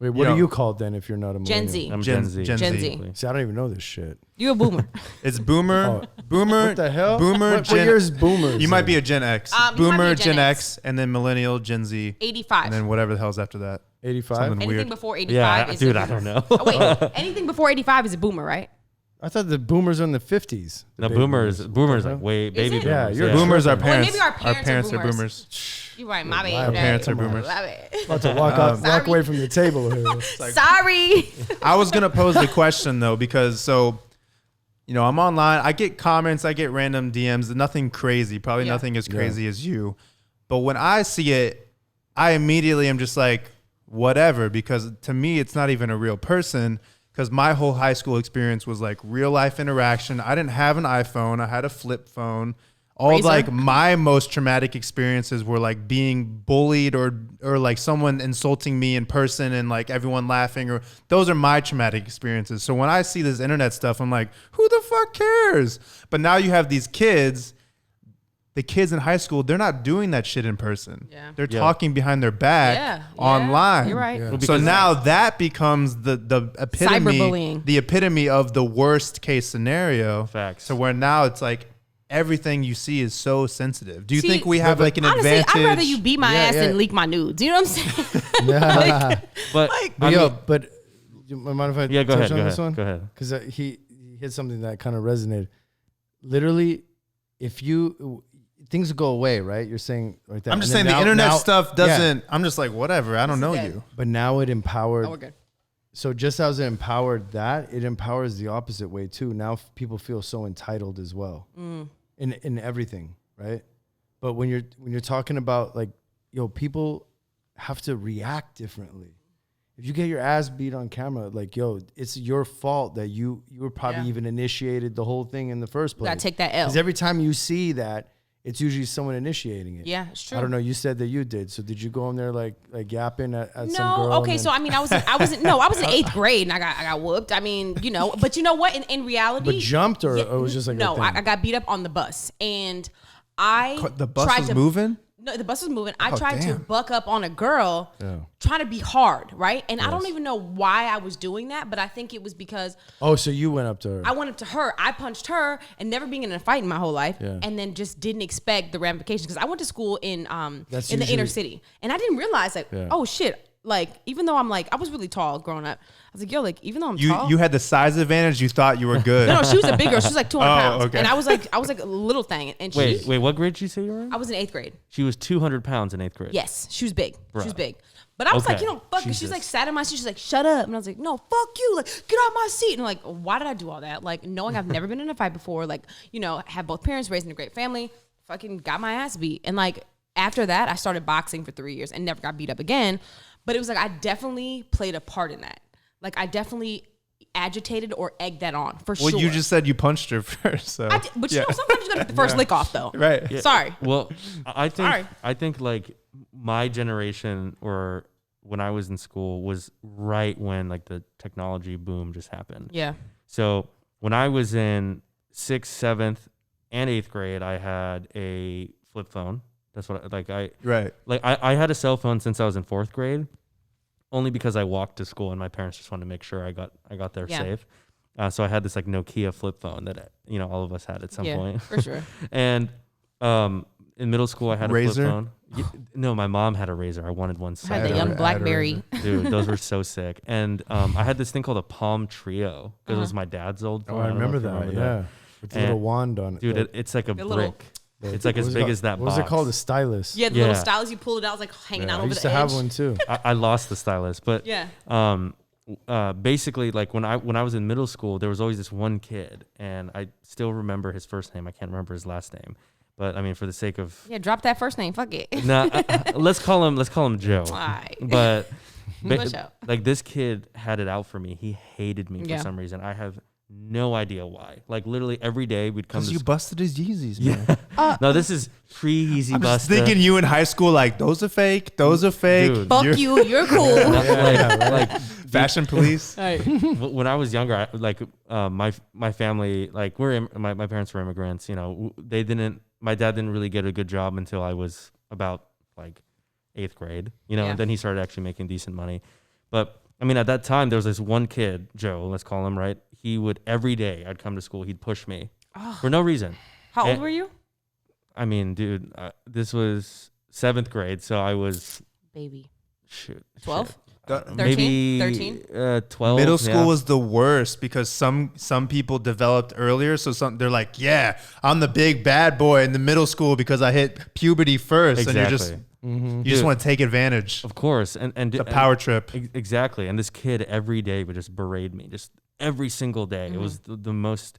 Wait, what You are know, you called then if you're not a millennial? Gen Z. I'm Gen Gen Z. Gen Gen Z. Z. See, I don't even know this shit. You a boomer. It's Boomer, Boomer. What the hell? Boomer, What Gen. year is Boomer? You might be a Gen X. You might be Boomer, a Gen Gen X. X, and then Millennial, Gen Z, 85. and then whatever the hell's after that. 85. Something Anything weird. before 85 Yeah, is dude, a I boomer. don't know. Oh, wait, anything before 85 is a boomer, right? I thought the boomers are in the 50s. No, Baby boomers like way baby it? boomers. Yeah, you're Boomers are tripping. parents. maybe our parents are are boomers. boomers. You're right. My Our bad. parents are My boomers. bad. About to walk away from the table here. Sorry. I was gonna pose the question though, because I'm online. I get comments, I get random DMs. Nothing crazy, probably nothing as crazy as you. But when I see it, I immediately am just like, whatever, because to me, it's not even a real person. Because my whole high school experience was like real life interaction. I didn't have an iPhone. I had a flip phone. All Razor. like my most traumatic experiences were like being bullied or like someone insulting me in person and like everyone laughing, or those are my traumatic experiences. So when I see this internet stuff, I'm like, who the fuck cares? But now you have these kids, the kids in high school, they're not doing that shit in person. Yeah. They're Yeah. talking behind their back online. You're right. Yeah. Well, So because- now that becomes the epitome, Cyberbullying. the epitome of the worst case scenario. Facts. So where now it's like everything you see is so sensitive. Do you See, think we have like an Honestly, advantage? I'd rather you beat my Yeah, ass yeah. than leak my nudes. You know what I'm saying? Yeah. But But I yo, mean, but you mind if I yeah, go touch ahead. on Go this ahead. one? Go ahead. Because he hit something that kind of resonated. Literally, if things go away, right? You're saying like that. I'm just And saying then the internet now- stuff yeah. doesn't. I'm just like whatever. I don't know dead. you. But now it empowered. Oh, we're good. So just as it empowered that, it empowers the opposite way too. Now people feel so entitled as well in everything, right? But when you're talking about like, people have to react differently. If you get your ass beat on camera, like, it's your fault that you were probably even initiated the whole thing in the first place. Gotta take that L. Because every time you see that, it's usually someone initiating it. Yeah, it's true. I don't know. You said that you did. So did you go in there like yapping at some No, girl? okay. So I mean, I was in 8th grade and I got whooped. I mean, but you know what? In reality, But jumped or it was just like a no. thing? I got beat up on the bus, and I The bus tried was to moving. No, the bus was moving. I Oh, tried to damn. buck up on a girl, trying to be hard, right? And I don't even know why I was doing that, but I think it was because Oh, so you went up to her. I went up to her, I punched her, and never being in a fight in my whole life, Yeah. and then just didn't expect the ramifications because I went to school in That's in the inner usually- city, and I didn't realize like, Yeah. oh shit, like even though I'm like I was really tall growing up, I was like, yo, like even though I'm You tall, you had the size advantage. You thought you were good. no, she was a big girl, she was like 200 Oh, pounds, okay. and I was like a little thing, and Wait, she, what grade did you say you were in? I was in 8th grade. She was 200 pounds in 8th grade. Yes, she was big. She was Bruh. big. But I was like, Okay. fuck. Jesus. She's like sat in my seat. She's like, shut up. And I was like, no, fuck you. Like, get out my seat. And I'm like, why did I do all that? Like, knowing I've never been in a fight before. Like, have both parents, raised in a great family. Fucking got my ass beat. And like after that, I started boxing for 3 years and never got beat up again. But it was like I definitely played a part in that. Like I definitely agitated or egged that on for Well, sure. you just said you punched her first. So. But sometimes you gotta get the first lick off though. Right. Yeah. Sorry. Well, I think Sorry. I think like my generation or when I was in school was right when like the technology boom just happened. Yeah. So when I was in 6th, 7th, and 8th grade, I had a flip phone. That's what I had a cell phone since I was in 4th grade, only because I walked to school and my parents just wanted to make sure I got there Yeah. safe. So I had this like Nokia flip phone that all of us had at some point. For sure. And in middle school, I had a Razor? flip phone. No, my mom had a Razor. I wanted one so I had the bad. young BlackBerry. Dude, those were so sick. And I had this thing called a Palm Trio because it was my dad's old phone. Oh, I don't know remember if you that. remember Yeah, with the And- little wand on it. Dude, Like, it's like a The little- brick. It's like what as was big it- as that What was box. it called? The stylus. Yeah, the Yeah. little stylus you pulled it out, it was like hanging out I over used the to edge. have one too. I lost the stylus, but Yeah. basically, like when I was in middle school, there was always this one kid, and I still remember his first name. I can't remember his last name, but I mean, for the sake of Yeah, drop that first name. Fuck it. let's call him Joe. Alright. But For sure. like this kid had it out for me. He hated me for Yeah. some reason. I have no idea why. Like literally every day we'd come Because to you school. busted his Yeezys, man. No, this is pre-Yeezy I'm just Busta. thinking you in high school, like, those are fake. Those are fake. Dude. Fuck you're cool. Like Fashion police. when I was younger, my family, like my parents were immigrants. My dad didn't really get a good job until I was about like 8th grade. Yeah. And then he started actually making decent money. But I mean, at that time, there was this one kid, Joe, let's call him, right? He would every day I'd come to school, he'd push me for no reason. How old And- were you? I mean, dude, this was 7th grade, so I was Baby. shoot 12? 13? maybe 13? 12. Middle school yeah. was the worst because some people developed earlier. So they're like, yeah, I'm the big bad boy in the middle school because I hit puberty first. Exactly. And you just Dude. want to take advantage. Of course, and The power trip. Exactly. And this kid every day would just berate me, just every single day. It was the most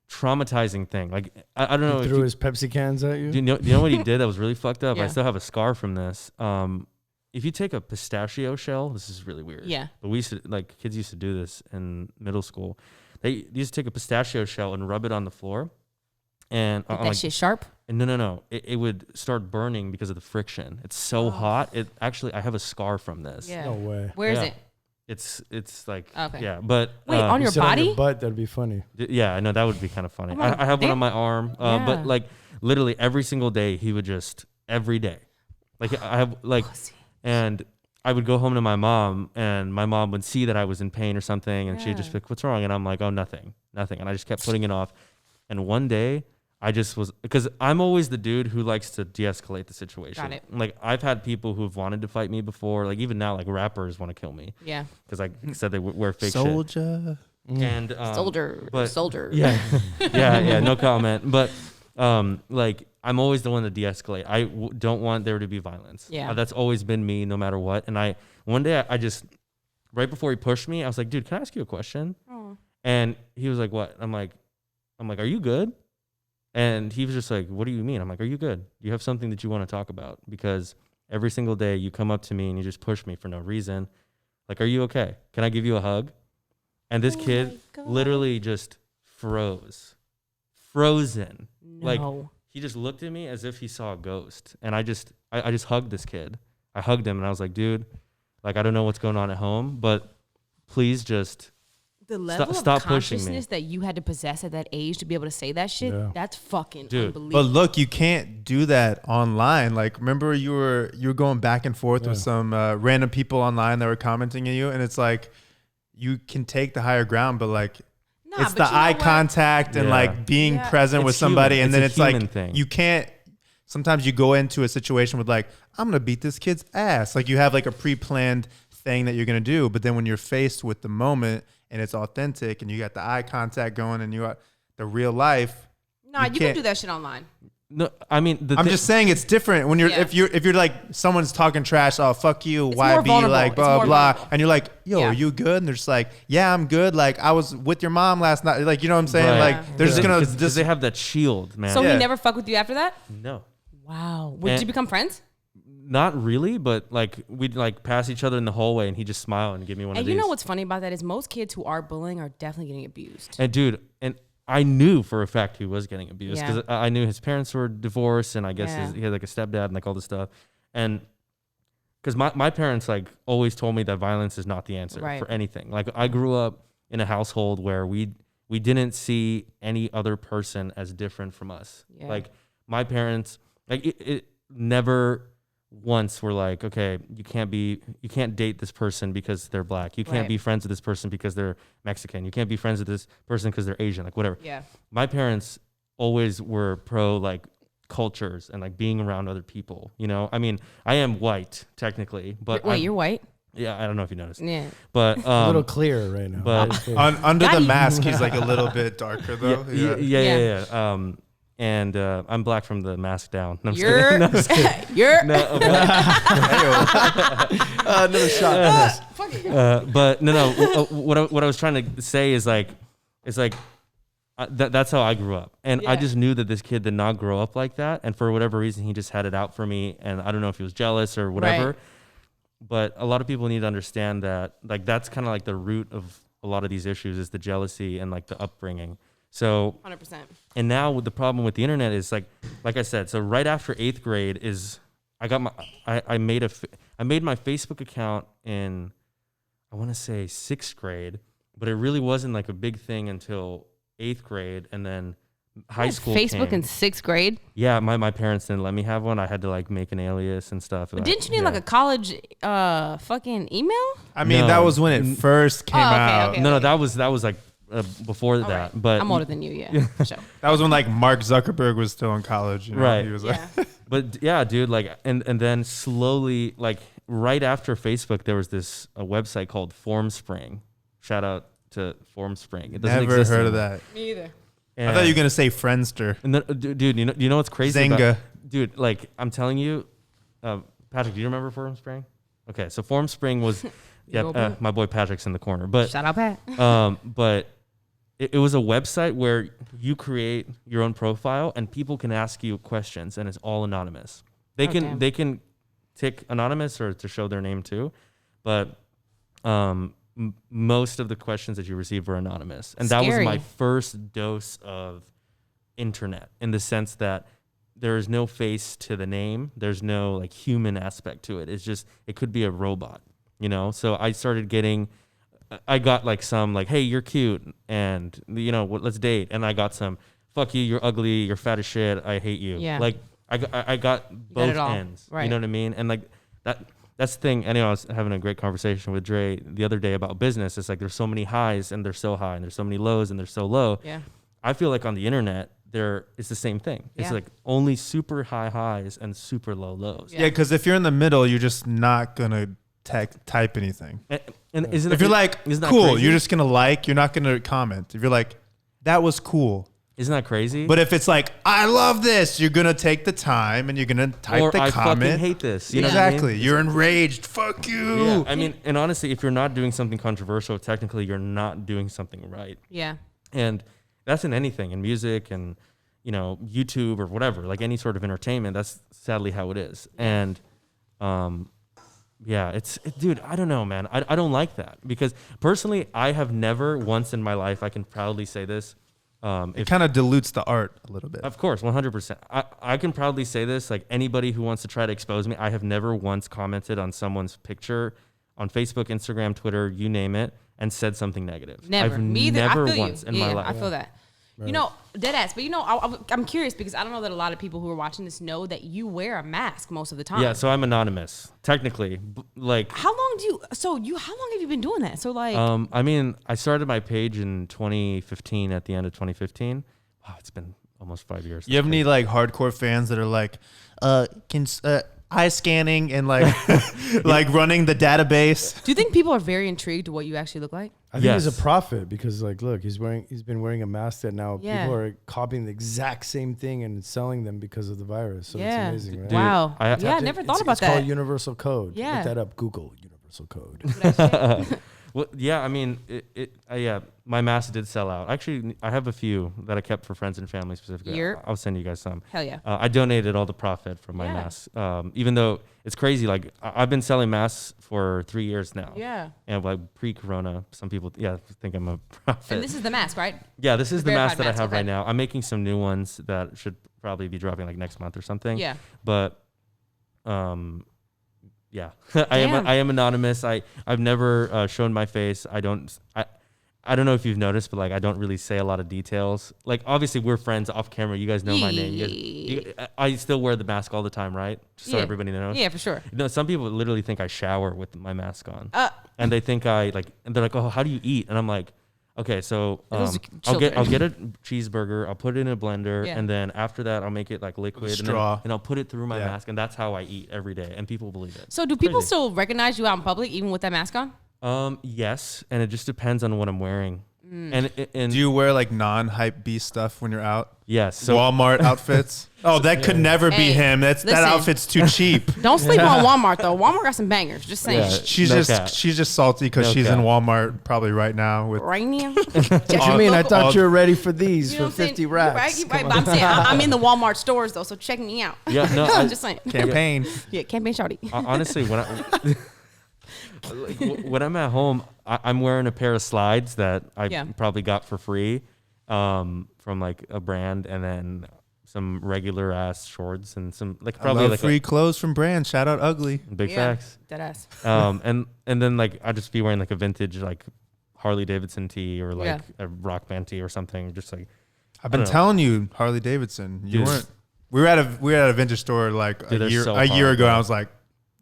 traumatizing thing. Like I don't know. He If threw you, his Pepsi cans at you. do you know what he did that was really fucked up? I Yeah. still have a scar from this. If you take a pistachio shell, this is really weird. Yeah. But we used to, like, kids used to do this in middle school. They used to take a pistachio shell and rub it on the floor. And Get on, that like, shit sharp? and no. It would start burning because of the friction. It's so hot. It actually, I have a scar from this. Yeah. No way. Where is Yeah. it? It's like, Okay. yeah, but Wait, on You your sit on body? your butt, that'd be funny. yeah, I know that would be kind of funny. I'm like, I have one damn. on my arm, Yeah. but like literally every single day he would just every day, like I have like, and I would go home to my mom, and my mom would see that I was in pain or something, and she'd just be like, "What's wrong?" And I'm like, "Oh, nothing," and I just kept putting it off. And one day, I just was, because I'm always the dude who likes to de-escalate the situation. Got it. Like I've had people who've wanted to fight me before, like even now, like rappers want to kill me Yeah. because I said they wear fake shit. Soulja. And Soldier. but- Soldier. Yeah, yeah, no comment. But like I'm always the one to de-escalate. I don't want there to be violence. Yeah. That's always been me, no matter what. And one day I just, right before he pushed me, I was like, "Dude, can I ask you a question?" Oh. And he was like, "What?" I'm like, "Are you good?" And he was just like, "What do you mean?" I'm like, "Are you good? Do you have something that you want to talk about? Because every single day you come up to me and you just push me for no reason. Like, are you okay? Can I give you a hug?" And this kid literally just frozen. Like No. he just looked at me as if he saw a ghost. And I just hugged this kid. I hugged him and I was like, "Dude, like I don't know what's going on at home, but please just The level stop of pushing me." consciousness that you had to possess at that age to be able to say that shit, Yeah. that's fucking Dude. But unbelievable. look, you can't do that online. Like, remember you were going back and forth with some random people online that were commenting on you, and it's like you can take the higher ground, but like Nah, it's but the you know eye what? contact and Yeah. like being Yeah. present with It's somebody, human. and then It's it's a like human thing. you can't. Sometimes you go into a situation with like, I'm gonna beat this kid's ass. Like you have like a pre-planned thing that you're gonna do, but then when you're faced with the moment and it's authentic and you got the eye contact going and you got the real life. Nah, you can can't- do that shit online. No, I mean I'm just saying it's different when you're Yeah. if you're like someone's talking trash, oh fuck you, It's why more be vulnerable. like It's blah more blah, vulnerable. and you're like, yo, Yeah. are you good? And they're just like, yeah, I'm good. Like I was with your mom last night. Like you know what I'm saying? Right. Like they're just gonna because just they have that shield, man. So Yeah. he never fucked with you after that? No. Wow. Did And- you become friends? Not really, but like we'd like pass each other in the hallway and he'd just smile and give me one And of you these. know what's funny about that is most kids who are bullying are definitely getting abused. And dude, and I knew for a fact he was getting abused Yeah. because I knew his parents were divorced and I guess Yeah. he had like a stepdad and like all this stuff. And because my parents like always told me that violence is not the answer Right. for anything. Like I grew up in a household where we didn't see any other person as different from us. Yeah. Like my parents, like it never once were like, okay, you can't date this person because they're black. You can't be friends with this person because they're Mexican. You can't be friends with this person because they're Asian, like whatever. Yeah. My parents always were pro like cultures and like being around other people, you know? I mean, I am white technically, but Wait, you're white? Yeah, I don't know if you noticed. Yeah. But a little clear right now. But Under the mask, he's like a little bit darker though. Yeah. And I'm black from the mask down. No, I'm just You're kidding. No, I'm just kidding. you're No, another shot. but no. What I was trying to say is like, it's like that's how I grew up, and I just knew that this kid did not grow up like that, and for whatever reason, he just had it out for me, and I don't know if he was jealous or whatever. Right. But a lot of people need to understand that, like, that's kind of like the root of a lot of these issues is the jealousy and like the upbringing. So 100%. And now with the problem with the internet is like I said, so right after 8th grade is I made my Facebook account in, I want to say 6th grade, but it really wasn't like a big thing until 8th grade, and then high school Facebook came. in 6th grade? Yeah, my parents didn't let me have one. I had to like make an alias and stuff. But didn't you need like a college fucking email? I mean, No. that was when it first came out. okay. No, that was like before that. Right. But I'm older than you, yeah. For sure. That was when like Mark Zuckerberg was still in college. You know? Right. He was like, Yeah. But yeah, dude, like, and then slowly, like right after Facebook, there was this a website called FormSpring. Shout out to FormSpring. It doesn't never exist heard of anymore. that. Me either. I thought you were gonna say Friendster. And then, dude, you know what's crazy? Zynga. Dude, like I'm telling you, Patrick, do you remember FormSpring? Okay, so FormSpring was, my boy Patrick's in the corner, but Shout out, Pat. but it was a website where you create your own profile and people can ask you questions, and it's all anonymous. They can tick anonymous or to show their name too, but most of the questions that you receive were anonymous, and that was my first dose of internet in the sense that there is no face to the name, there's no like human aspect to it. It's just it could be a robot, you know. So I got like some like, hey, you're cute, and you know what, let's date, and I got some, fuck you, you're ugly, you're fat as shit, I hate you. Yeah. Like I got both ends, right. You know what I mean? And like that's the thing. Anyway, I was having a great conversation with Dre the other day about business. It's like there's so many highs and they're so high, and there's so many lows and they're so low. Yeah. I feel like on the internet it's the same thing. It's like only super high highs and super low lows. Yeah, because if you're in the middle, you're just not gonna type anything. And isn't If you're like, isn't that cool, crazy? you're just gonna like. You're not gonna comment. If you're like, that was cool. Isn't that crazy? But if it's like, I love this, you're gonna take the time and you're gonna type or the I comment. fucking hate this. You know what I mean? Exactly. You're enraged. Fuck you. Yeah, I mean, and honestly, if you're not doing something controversial, technically you're not doing something right. Yeah. And that's in anything, in music and, you know, YouTube or whatever, like any sort of entertainment. That's sadly how it is. And, yeah, dude, I don't know, man. I don't like that because personally, I have never once in my life, I can proudly say this. It kind of dilutes the art a little bit. Of course, 100%. I can proudly say this, like anybody who wants to try to expose me, I have never once commented on someone's picture on Facebook, Instagram, Twitter, you name it, and said something negative. Never. I've Me either. never I feel once you. in my life. I feel that. Right. You know, dead ass. But you know, I'm curious because I don't know that a lot of people who are watching this know that you wear a mask most of the time. Yeah, so I'm anonymous, technically. Like, how long have you been doing that? So like, I mean, I started my page in 2015, at the end of 2015. Wow, it's been almost 5 years. You have any like hardcore fans that are like, eye scanning and like like running the database? do you think people are very intrigued to what you actually look like? I think he's a prophet because, like, look, he's been wearing a mask that now people are copying the exact same thing and selling them because of the virus. So it's amazing, right? Dude, Wow. I never thought about it's that. It's called universal code. Yeah. Look that up. Google universal code. Well, yeah, I mean, my mask did sell out. Actually, I have a few that I kept for friends and family specifically. I'll send you guys some. Hell yeah. I donated all the profit from my masks. Even though it's crazy, like I've been selling masks for 3 years now. Yeah. And like pre-corona, some people, think I'm a prophet. And this is the mask, right? Yeah, this is the mask that I mask, have okay. right now. I'm making some new ones that should probably be dropping like next month or something. Yeah. But, yeah, I am anonymous. I've never shown my face. I I don't know if you've noticed, but like I don't really say a lot of details. Like obviously we're friends off camera. You guys know my name. I still wear the mask all the time, right? Just so everybody knows. Yeah, for sure. You know, some people literally think I shower with my mask on, and they think and they're like, oh, how do you eat? And I'm like, okay, so I'll get a cheeseburger, I'll put it in a blender, and then after that I'll make it like liquid, and I'll put it through my mask, and that's how I eat every day, and people believe it. So do people still recognize you out in public even with that mask on? Yes, and it just depends on what I'm wearing. And do you wear like non-hype beast stuff when you're out? Yes. So Walmart outfits. Oh, that could never be him. That outfit's too cheap. Don't sleep on Walmart though. Walmart got some bangers. Just saying. Yeah, she's just salty because she's in Walmart probably right now with. Right now. What you mean? I thought you were ready for these for 50 racks. Right. But I'm saying I'm in the Walmart stores though, so check me out. Yeah. No. I'm just saying. Campaign. Yeah, campaign shawty. Honestly, when I'm at home, I'm wearing a pair of slides that I probably got for free from like a brand, and then some regular ass shorts and some probably like free clothes from brands. Shout out Ugly. Big facts. Dead ass. And then like I just be wearing like a vintage like Harley Davidson tee or like a Rock Band tee or something. Just like I've been telling you, Harley Davidson. You weren't. We were at a vintage store like a year ago. And I was like.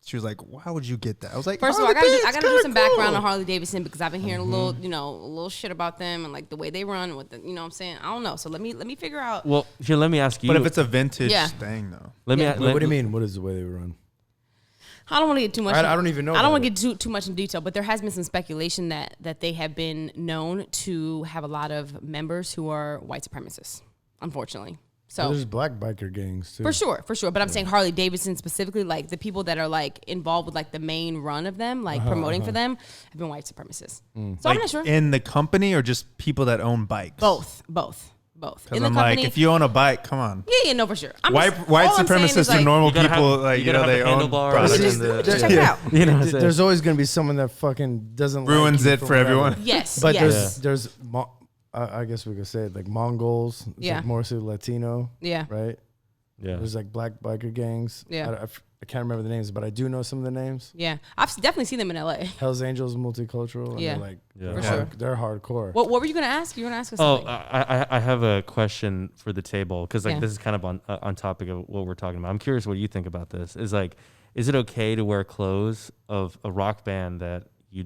She was like, "Why would you get that?" I was like, "First of all, I gotta do some background on Harley Davidson because I've been hearing a little shit about them and like the way they run with the, you know what I'm saying? I don't know. So let me figure out. Well, here, let me ask you. But if it's a vintage thing, though, what do you mean? What is the way they run? I don't want to get too much. I don't even know. I don't want to get too much in detail, but there has been some speculation that they have been known to have a lot of members who are white supremacists, unfortunately. So there's black biker gangs too. For sure. But I'm saying Harley Davidson specifically, like the people that are like involved with like the main run of them, like promoting for them, have been white supremacists. So I'm not sure. In the company or just people that own bikes? Both. Because I'm like, if you own a bike, come on. Yeah, no, for sure. White supremacists are normal people, like they own products. Check it out. You know, there's always going to be someone that fucking doesn't ruins it for everyone. Yes, but there's. I guess we could say it like Mongols. It's like more so Latino. Yeah. Right? Yeah. There's like black biker gangs. Yeah. I can't remember the names, but I do know some of the names. Yeah. I've definitely seen them in LA. Hell's Angels multicultural. And for sure. They're hardcore. What were you going to ask? You were going to ask us something. I have a question for the table because like this is kind of on topic of what we're talking about. I'm curious what you think about this. Is it okay to wear clothes of a rock band that you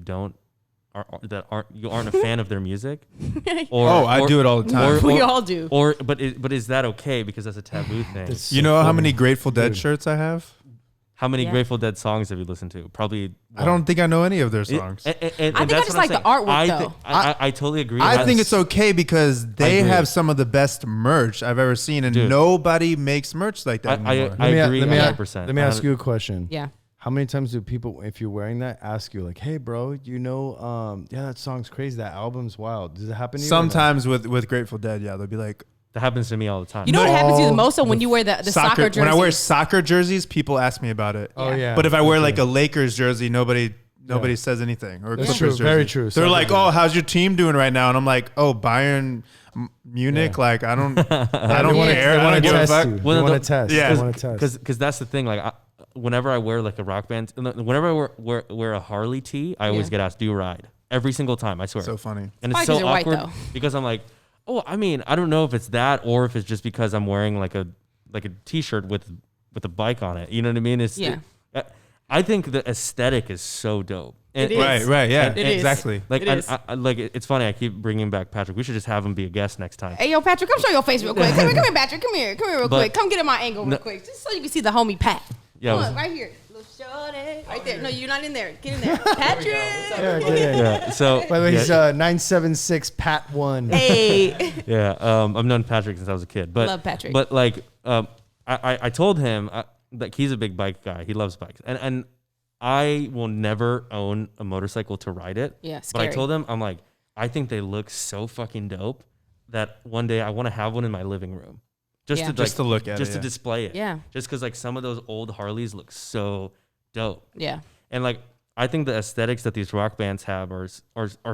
aren't a fan of their music? I do it all the time. We all do. But is that okay because that's a taboo thing? So you know funny. How many Grateful Dead shirts I have? How many Grateful Dead songs have you listened to? Probably. I don't think I know any of their songs. I think I just like the artwork though. I totally agree. I think it's okay because they have some of the best merch I've ever seen, and nobody makes merch like that anymore. I agree 100%. Let me ask you a question. Yeah. How many times do people, if you're wearing that, ask you like, "Hey, bro, you know, that song's crazy. That album's wild." Does it happen to you? Sometimes with Grateful Dead, they'll be like, that happens to me all the time. You know what happens to you the most? So when you wear the soccer jerseys. When I wear soccer jerseys, people ask me about it. Oh yeah. But if I wear like a Lakers jersey, nobody says anything. Or that's true. Jersey. Very true. They're like, "Oh, how's your team doing right now?" And I'm like, "Oh, Bayern Munich." Like I don't want to air. I don't give a fuck. They want to test. Yeah. Because that's the thing. Like whenever I wear like a rock band, whenever I wear a Harley tee, I always get asked, "Do you ride?" Every single time. I swear. So funny. And it's so awkward because I'm like, oh, I mean, I don't know if it's that or if it's just because I'm wearing like a t-shirt with a bike on it. You know what I mean? I think the aesthetic is so dope. It is. Right. Yeah, exactly. Like, it's funny. I keep bringing back Patrick. We should just have him be a guest next time. Hey, yo, Patrick, come show your face real quick. Come here, Patrick. Come here real quick. Come get in my angle real quick, just so you can see the homie Pat. Yeah, come on, right here. Right there. No, you're not in there. Get in there. Patrick. Yeah. So, by the way, he's 976 Pat 1. Hey. Yeah. I've known Patrick since I was a kid. But love Patrick. But like, I told him that he's a big bike guy. He loves bikes, and I will never own a motorcycle to ride it. Yeah. Scary. But I told him, I'm like, I think they look so fucking dope that one day I want to have one in my living room. Just to look at it. Just to display it. Yeah. Just because like some of those old Harleys look so dope. Yeah. And like I think the aesthetics that these rock bands have are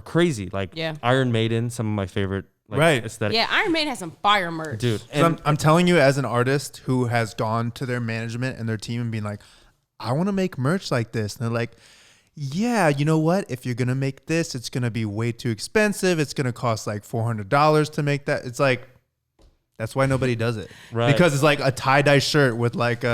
crazy. Like Iron Maiden, some of my favorite aesthetics. Yeah, Iron Maiden has some fire merch. Dude. So I'm telling you as an artist who has gone to their management and their team and being like, I want to make merch like this. And they're like, yeah, you know what? If you're going to make this, it's going to be way too expensive. It's going to cost like $400 to make that. It's like, that's why nobody does it. Right. Because it's like a tie-dye shirt with like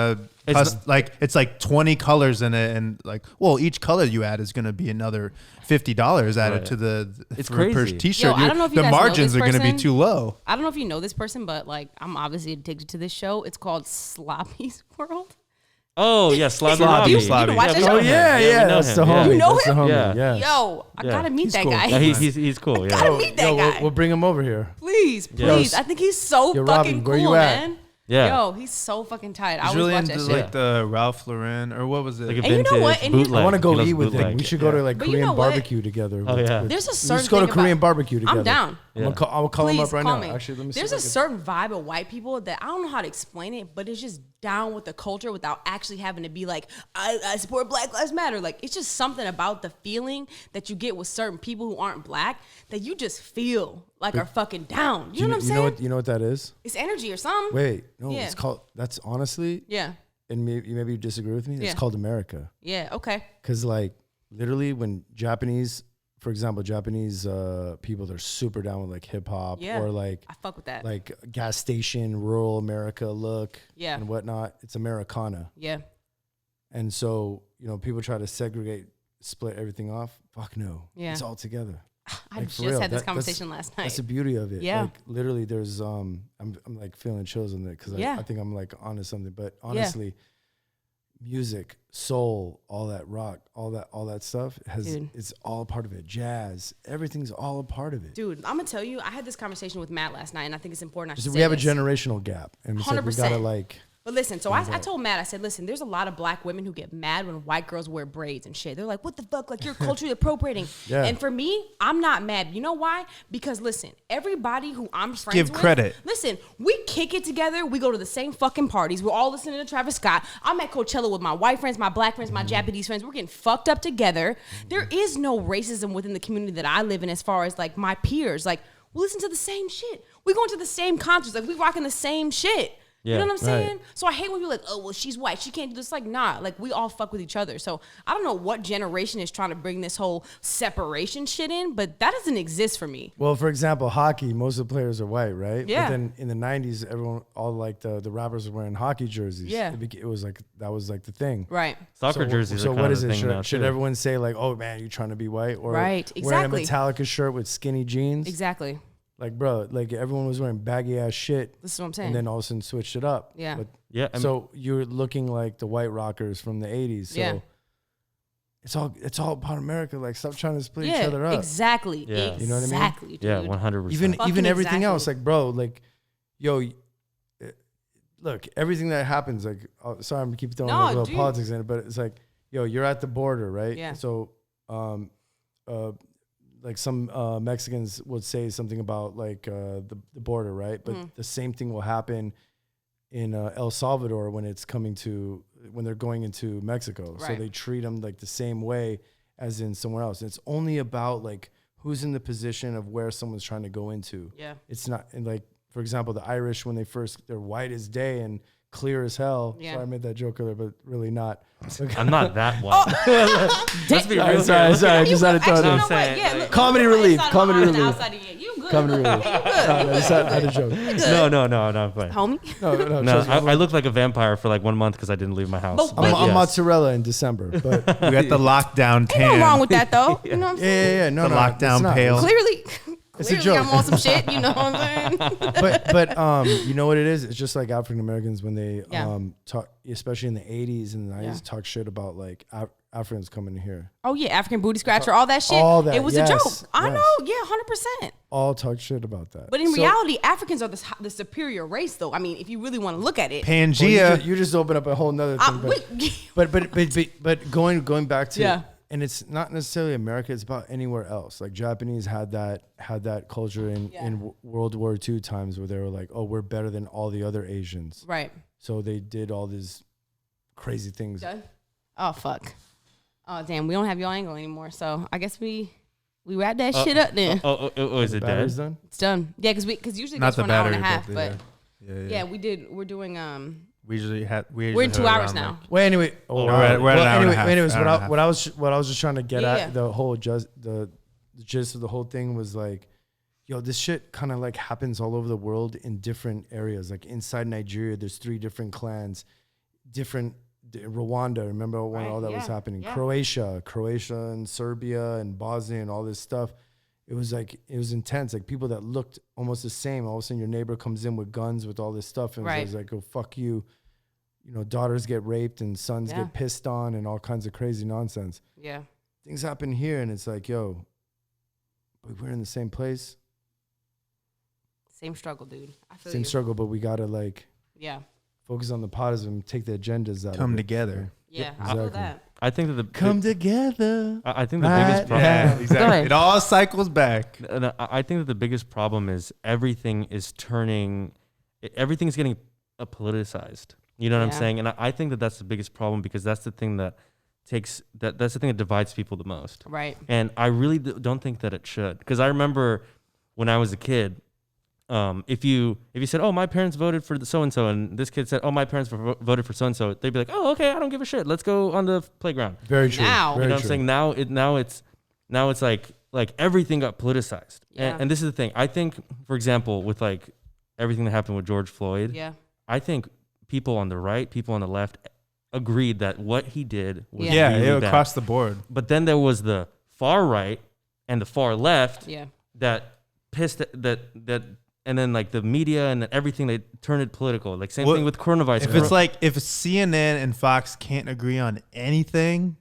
it's like 20 colors in it. And like, well, each color you add is going to be another $50 added to the It's per crazy. t-shirt. Yo, I don't know if you the guys know margins this are going to be person. too low. I don't know if you know this person, but like I'm obviously addicted to this show. It's called Sloppy's World. Oh yeah, Slobby Slobby. Robbie. You can watch that we show? know Oh him. yeah, we know that's him. the Yeah. homie. You know That's the him? homie. Yeah. Yes. Yo, I Yeah. gotta meet that cool. guy. Yeah, he's cool. Yeah. Gotta meet that Yo, guy. we'll bring him over here. Please, Yeah. please. I think he's so Yo, fucking Robbie, where cool, you at? man. Yeah. Yo, he's so fucking tight. I He's always really watch into that shit. like the Ralph Lauren or what was it? Like a And you know vintage what? And here's- bootleg. I want to He go loves eat with him. bootleg. We should go to like But you Korean know what? barbecue together. Oh, yeah. There's a Let's certain go to thing Korean about- barbecue together. I'm down. Yeah. I will call him Please up right call now. me. Actually, let me see. There's if I a can- certain vibe of white people that I don't know how to explain it, but it's just down with the culture without actually having to be like, I support Black Lives Matter. Like, it's just something about the feeling that you get with certain people who aren't black that you just feel like are fucking down. You know what I'm saying? You know what that is? It's energy or something. Wait, no, Yeah. it's called. That's honestly, Yeah. and maybe you disagree with me. Yeah. It's called America. Yeah. Okay. Because like literally, when Japanese, for example, Japanese people, they're super down with like hip hop Yeah. or like I fuck with that. like gas station, rural America look, Yeah. and whatnot. It's Americana, Yeah. and so people try to segregate, split everything off. Fuck no, Yeah. it's all together. I Like, for just real, had this that's- conversation last night. That's the beauty of it. Yeah. Like literally there's I'm like feeling chills on it because Yeah. I think I'm like onto something. But honestly, music, soul, all that rock, all that stuff Dude. it's all a part of it. Jazz, everything's all a part of it. Dude, I'm gonna tell you, I had this conversation with Matt last night, and I think it's important. I should So say we have this. a generational gap, and it's like we 100%. gotta like. But listen, so I told Matt, I said, listen, there's a lot of black women who get mad when white girls wear braids and shit. They're like, what the fuck? Like, you're culturally appropriating. Yeah. And for me, I'm not mad. You know why? Because listen, everybody who I'm friends give with. credit. Listen, we kick it together. We go to the same fucking parties. We're all listening to Travis Scott. I'm at Coachella with my white friends, my black friends, my Japanese friends. We're getting fucked up together. There is no racism within the community that I live in as far as like my peers. Like, we listen to the same shit. We going to the same concerts. Like, we rocking the same shit. Yeah, You know what I'm saying? right. So I hate when people are like, oh, well, she's white. She can't do this. Like, nah, like we all fuck with each other. So I don't know what generation is trying to bring this whole separation shit in, but that doesn't exist for me. Well, for example, hockey, most of the players are white, right? Yeah. But then in the 90s, all like the rappers were wearing hockey jerseys. Yeah. It was like, that was like the thing. Right. Soccer So- jerseys So are kind what of is the it? thing now Should too. everyone say like, "Oh man, you trying to be white?" Or Right, wearing exactly. a Metallica shirt with skinny jeans? Exactly. Like, bro, like everyone was wearing baggy ass shit, This is what I'm saying. and then all of a sudden switched it up. Yeah. But, Yeah, I mean- so you're looking like the white rockers from the '80s. So Yeah. it's all about America. Like, stop trying to split yeah, each other up. exactly. Yeah. You know what I mean? Exactly, Yeah, dude. 100%. Even Fucking everything exactly. else, like, bro, like, yo, look, everything that happens, like, sorry, I'm keep throwing No, like little dude. politics in it, but it's like, yo, you're at the border, right? Yeah. So, like some Mexicans would say something about like the border, right? But Mm-hmm. the same thing will happen in El Salvador when they're going into Mexico. So Right. they treat them like the same way as in somewhere else. It's only about like who's in the position of where someone's trying to go into. Yeah. It's not, and like, for example, the Irish, when they're white as day and clear as hell. Yeah. Sorry, I made that joke earlier, but really not. I'm not that white. Let's be real. Sorry, here. sorry, I just had to throw Actually, it you in. know what? saying, Yeah, like- look, Comedy look, relief, inside of comedy my eyes and relief. outside of you. You good. Comedy look. relief. You good. No, I just had a joke. No, I'm fine. Homie. No, No, trust me. I looked like a vampire for like 1 month because I didn't leave my house. But But I'm yes. mozzarella in December, but We got the lockdown tan. Ain't nothing wrong with that, though. You know what I'm saying? yeah. No, The no, lockdown it's not. pale. Clearly, It's a clearly I'm joke. on some shit. You know what I'm saying? But you know what it is? It's just like African Americans when they Yeah. talk, especially in the 80s and the 90s, Yeah. talk shit about like Africans coming here. Oh yeah, African booty scratcher, all that shit. All that, It was yes, a joke. I yes. know. Yeah, 100%. All talk shit about that. But in So- reality, Africans are the superior race, though. I mean, if you really want to look at it. well, you Pangea. ju- you just open up a whole nother thing. But going back to Yeah. and it's not necessarily America. It's about anywhere else. Like Japanese had that culture in Yeah. World War II times where they were like, oh, we're better than all the other Asians. Right. So they did all these crazy things. Done? Oh fuck. Oh damn, we don't have your angle anymore. So I guess we wrap that shit up then. Oh, is it dead? Battery's done. It's done. Yeah, because usually Not goes the for an hour battery, and a half. but But yeah. yeah, we're doing We're in 2 hours now. Well, anyway, we're at an hour and a half. anyways, Hour and a half. what I was just trying to get Yeah. at, the whole the gist of the whole thing was like, yo, this shit kind of like happens all over the world in different areas. Like inside Nigeria, there's 3 different clans, Rwanda. Remember when all that was happening? Yeah. Croatia and Serbia and Bosnia and all this stuff. It was intense. Like people that looked almost the same. All of a sudden, your neighbor comes in with guns, with all this stuff, and it was like, "Oh, fuck you." You know, daughters get raped and sons get pissed on, and all kinds of crazy nonsense. Yeah. Things happen here, and it's like, yo, but we're in the same place, Same struggle, dude. I feel same you. struggle, but we gotta like Yeah. focus on the positive and take the agendas out. Come of it. together. Yeah. Yeah, I feel exactly. that. I think that Come together. I think the Right biggest problem. Yeah, exactly. It all cycles back. And I think that the biggest problem is everything's getting politicized. You know what I'm Yeah. saying? And I think that that's the biggest problem because that's the thing that that's the thing that divides people the most. Right. And I really don't think that it should. Because I remember when I was a kid, if you said, "Oh, my parents voted for so and so," and this kid said, "Oh, my parents voted for so and so," they'd be like, "Oh, okay, I don't give a shit. Let's go on the playground." Very true. Now. Very You know what true. I'm saying? Now it's like everything got politicized. Yeah. And this is the thing. I think, for example, with like everything that happened with George Floyd, Yeah. I think people on the right, people on the left agreed that what he did was Yeah. really bad. Across the board. But then there was the far right and the far left Yeah. that pissed that and then like the media and everything, they turned it political. Like same Well, thing with coronavirus. If it's like if CNN and Fox can't agree on anything,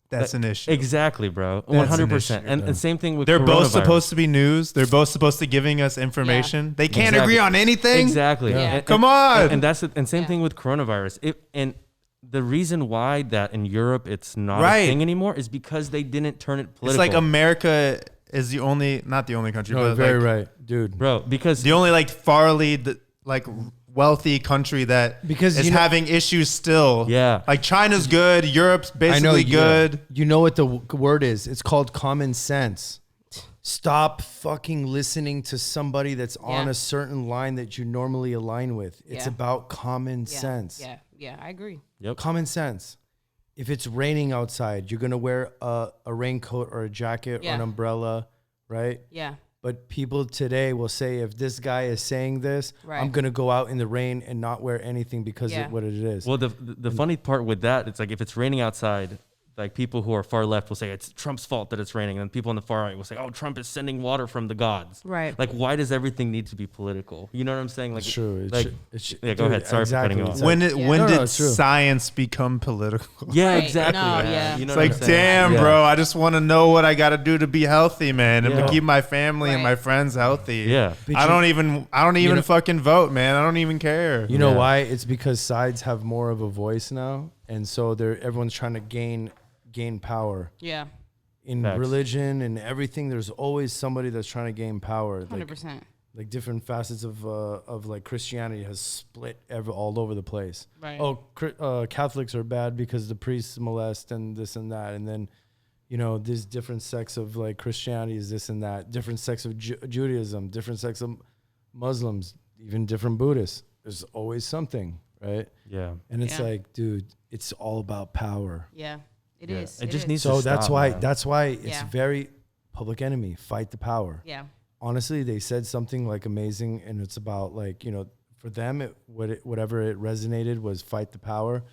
that's an issue. Exactly, bro. That's an 100%. issue, And same thing with They're both coronavirus. supposed to be news. They're both supposed to giving us information. They can't Exactly. agree on anything. Exactly. Yeah. And- Come on. And that's it. And same Yeah. thing with coronavirus. And the reason why that in Europe it's not Right. a thing anymore is because they didn't turn it political. It's like America is not the only country, No, but very like right, dude. bro, because the only like like wealthy country that Because is you know- having issues still. Yeah. Like China's good, Europe's basically good. You know what the word is? It's called common sense. Stop fucking listening to somebody that's on Yeah. a certain line that you normally align with. It's Yeah. about common Yeah. sense. Yeah. Yeah. I agree. Common sense. If it's raining outside, you're gonna wear a raincoat or a jacket or an Yeah. umbrella, right? Yeah. But people today will say, if this guy is saying this, Right. I'm gonna go out in the rain and not wear anything because Yeah. of what it is. well the funny part with that, it's like if it's raining outside, like people who are far left will say it's Trump's fault that it's raining, and people on the far right will say, "Oh, Trump is sending water from the gods." Right. Like, why does everything need to be political? You know what I'm saying? Like, It's true. yeah, go ahead. Sorry for cutting you off. When Yeah. when No, did it's true. science become political? Yeah, Right. exactly. No, man. yeah. You know It's what like, I'm saying? damn, Yeah. bro, I just want to know what I got to do to be healthy, man, and Yeah. to keep my family and Right. my friends healthy. Yeah. But I don't even know- fucking vote, man. I don't even care. You know Yeah. why? It's because sides have more of a voice now, and so everyone's trying to gain power Yeah. in Facts. religion and everything. There's always somebody that's trying to gain power. 100%. Like different facets of like Christianity has split all over the place. Right. Oh, Catholics are bad because the priests molest and this and that, and then there's different sects of like Christianity is this and that, different sects of Judaism, different sects of Muslims, even different Buddhists. There's always something, right? Yeah. And it's Yeah. like, dude, it's all about power. Yeah. It Yeah. is. It just is. needs So to that's stop, why man. it's Yeah. very Public Enemy, fight the power. Yeah. Honestly, they said something like amazing, and it's about like, for them, whatever it resonated was fight the power,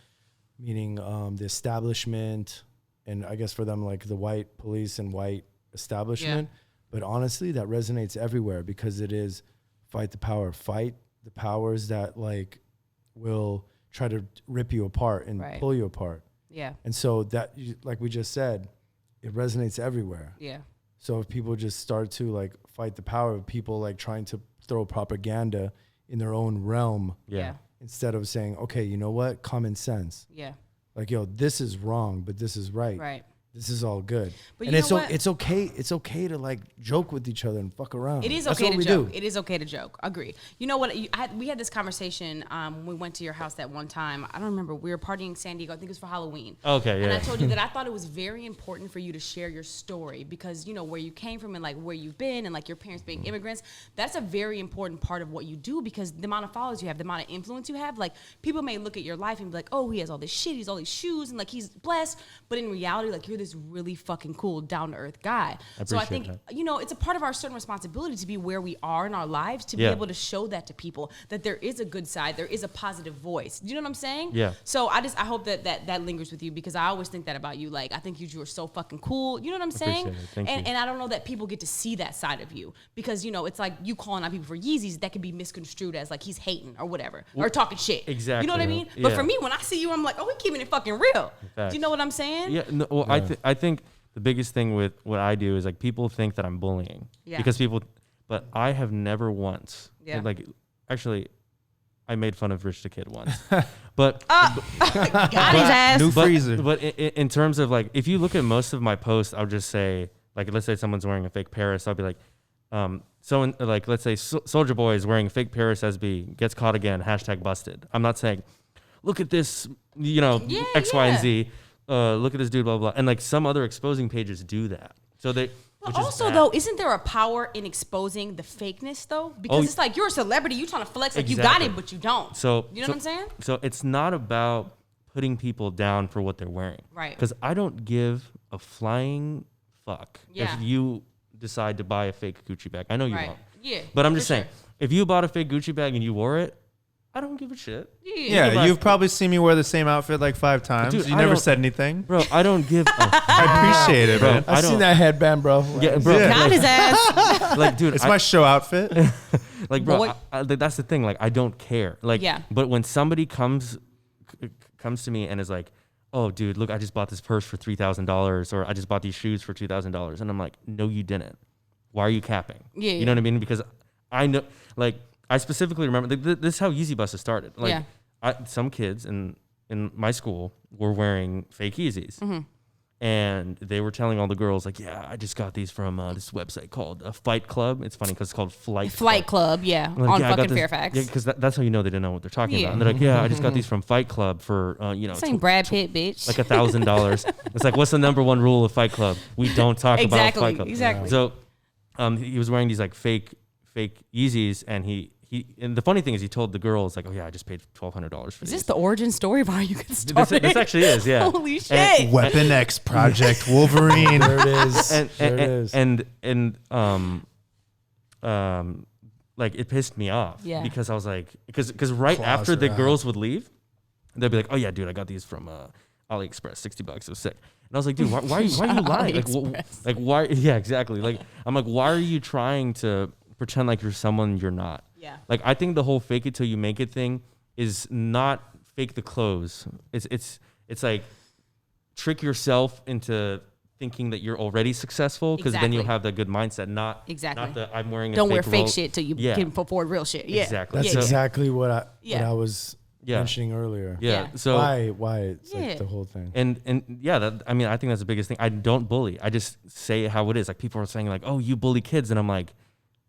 meaning the establishment, and I guess for them like the white police and white establishment. But honestly, that resonates everywhere because it is fight the power, fight the powers that like will try to rip you apart and Right. pull you apart. Yeah. And so that, like we just said, it resonates everywhere. Yeah. So if people just start to like fight the power of people like trying to throw propaganda in their own realm Yeah. instead of saying, okay, you know what? Common sense. Yeah. Like, yo, this is wrong, but this is right. Right. this is all good. But and you know what? it's okay. It's okay to like joke with each other and fuck around. It is That's okay what to we joke. do. It is okay to joke. Agreed. You know what? We had this conversation when we went to your house that one time. I don't remember. We were partying in San Diego. I think it was for Halloween. Okay, yeah. And I told you that I thought it was very important for you to share your story because, you know, where you came from and like where you've been and like your parents being immigrants, that's a very important part of what you do because the amount of followers you have, the amount of influence you have, like people may look at your life and be like, oh, he has all this shit, he's all these shoes and like he's blessed. But in reality, like you're this really fucking cool, down to earth guy. So I think, you know, it's a part of our certain responsibility to be where we are in our lives, to be able to show that to people, that there is a good side, there is a positive voice. Do you know what I'm saying? Yeah. So I hope that lingers with you because I always think that about you. Like, I think you are so fucking cool. You know what I'm saying? Thank you. And I don't know that people get to see that side of you because, you know, it's like you calling out people for Yeezys, that can be misconstrued as like he's hating or whatever, or talking shit. Exactly. You know what I mean? But for me, when I see you, I'm like, oh, we keeping it fucking real. Do you know what I'm saying? Yeah. No, well, I think the biggest thing with what I do is like people think that I'm bullying because but I have never once like actually I made fun of Rich the Kid once, but got his ass. New freezer. But in terms of like, if you look at most of my posts, I'll just say like, let's say someone's wearing a fake Paris, I'll be like, like let's say Soulja Boi is wearing a fake Paris SB, gets caught again, #busted. I'm not saying, look at this, you know, X, Y, and Z. Look at this dude, blah, blah, blah. And like some other exposing pages do that. So they. But also, though, isn't there a power in exposing the fakeness, though? Because it's like you're a celebrity, you trying to flex like you got it, but you don't. So you know what I'm saying? So it's not about putting people down for what they're wearing, right? Because I don't give a flying fuck if you decide to buy a fake Gucci bag. I know you won't. Yeah. But I'm just saying, if you bought a fake Gucci bag and you wore it, I don't give a shit. Yeah, you've probably seen me wear the same outfit like 5 times. Dude, you never said anything. Bro, I don't give I appreciate it, man. I've seen that headband, bro. Yeah, bro. Got his ass. Like, dude, It's my show outfit. like, bro, that's the thing. Like, I don't care. Like, but when somebody comes to me and is like, oh, dude, look, I just bought this purse for $3,000 or I just bought these shoes for $2,000. And I'm like, no, you didn't. Why are you capping? Yeah. You know what I mean? Because I know, like, I specifically remember this is how Yeezy Busta started. Like, some kids in my school were wearing fake Yeezys, and they were telling all the girls like, "Yeah, I just got these from this website called Fight Club." It's funny because it's called Flight Club. Yeah, like, on fucking Fairfax. Yeah, because that's how you know they didn't know what they're talking about. And they're like, "Yeah, I just got these from Fight Club for Same Brad Pitt, bitch. like $1,000." It's like, what's the #1 rule of Fight Club? We don't talk about Fight Club. Exactly. So, he was wearing these like fake Yeezys, and and the funny thing is he told the girls like, oh yeah, I just paid $1,200 for these. Is this the origin story of how you get started? This actually is, yeah. Holy shit. Weapon X Project Wolverine. There it is. And like it pissed me off because I was like, because right after the girls would leave, they'd be like, oh yeah, dude, I got these from AliExpress, $60. It was sick. And I was like, dude, why are you lying? Like why? Yeah, exactly. Like I'm like, why are you trying to pretend like you're someone you're not? Yeah. Like I think the whole fake it till you make it thing is not fake the clothes. It's like trick yourself into thinking that you're already successful because then you'll have the good mindset. Not that I'm wearing a don't fake wear fake shit till you can afford real shit. Yeah. Exactly. That's exactly what I was mentioning earlier. Yeah. So why it's like the whole thing. And yeah, I mean I think that's the biggest thing. I don't bully. I just say how it is. Like people are saying like, oh, you bully kids, and I'm like,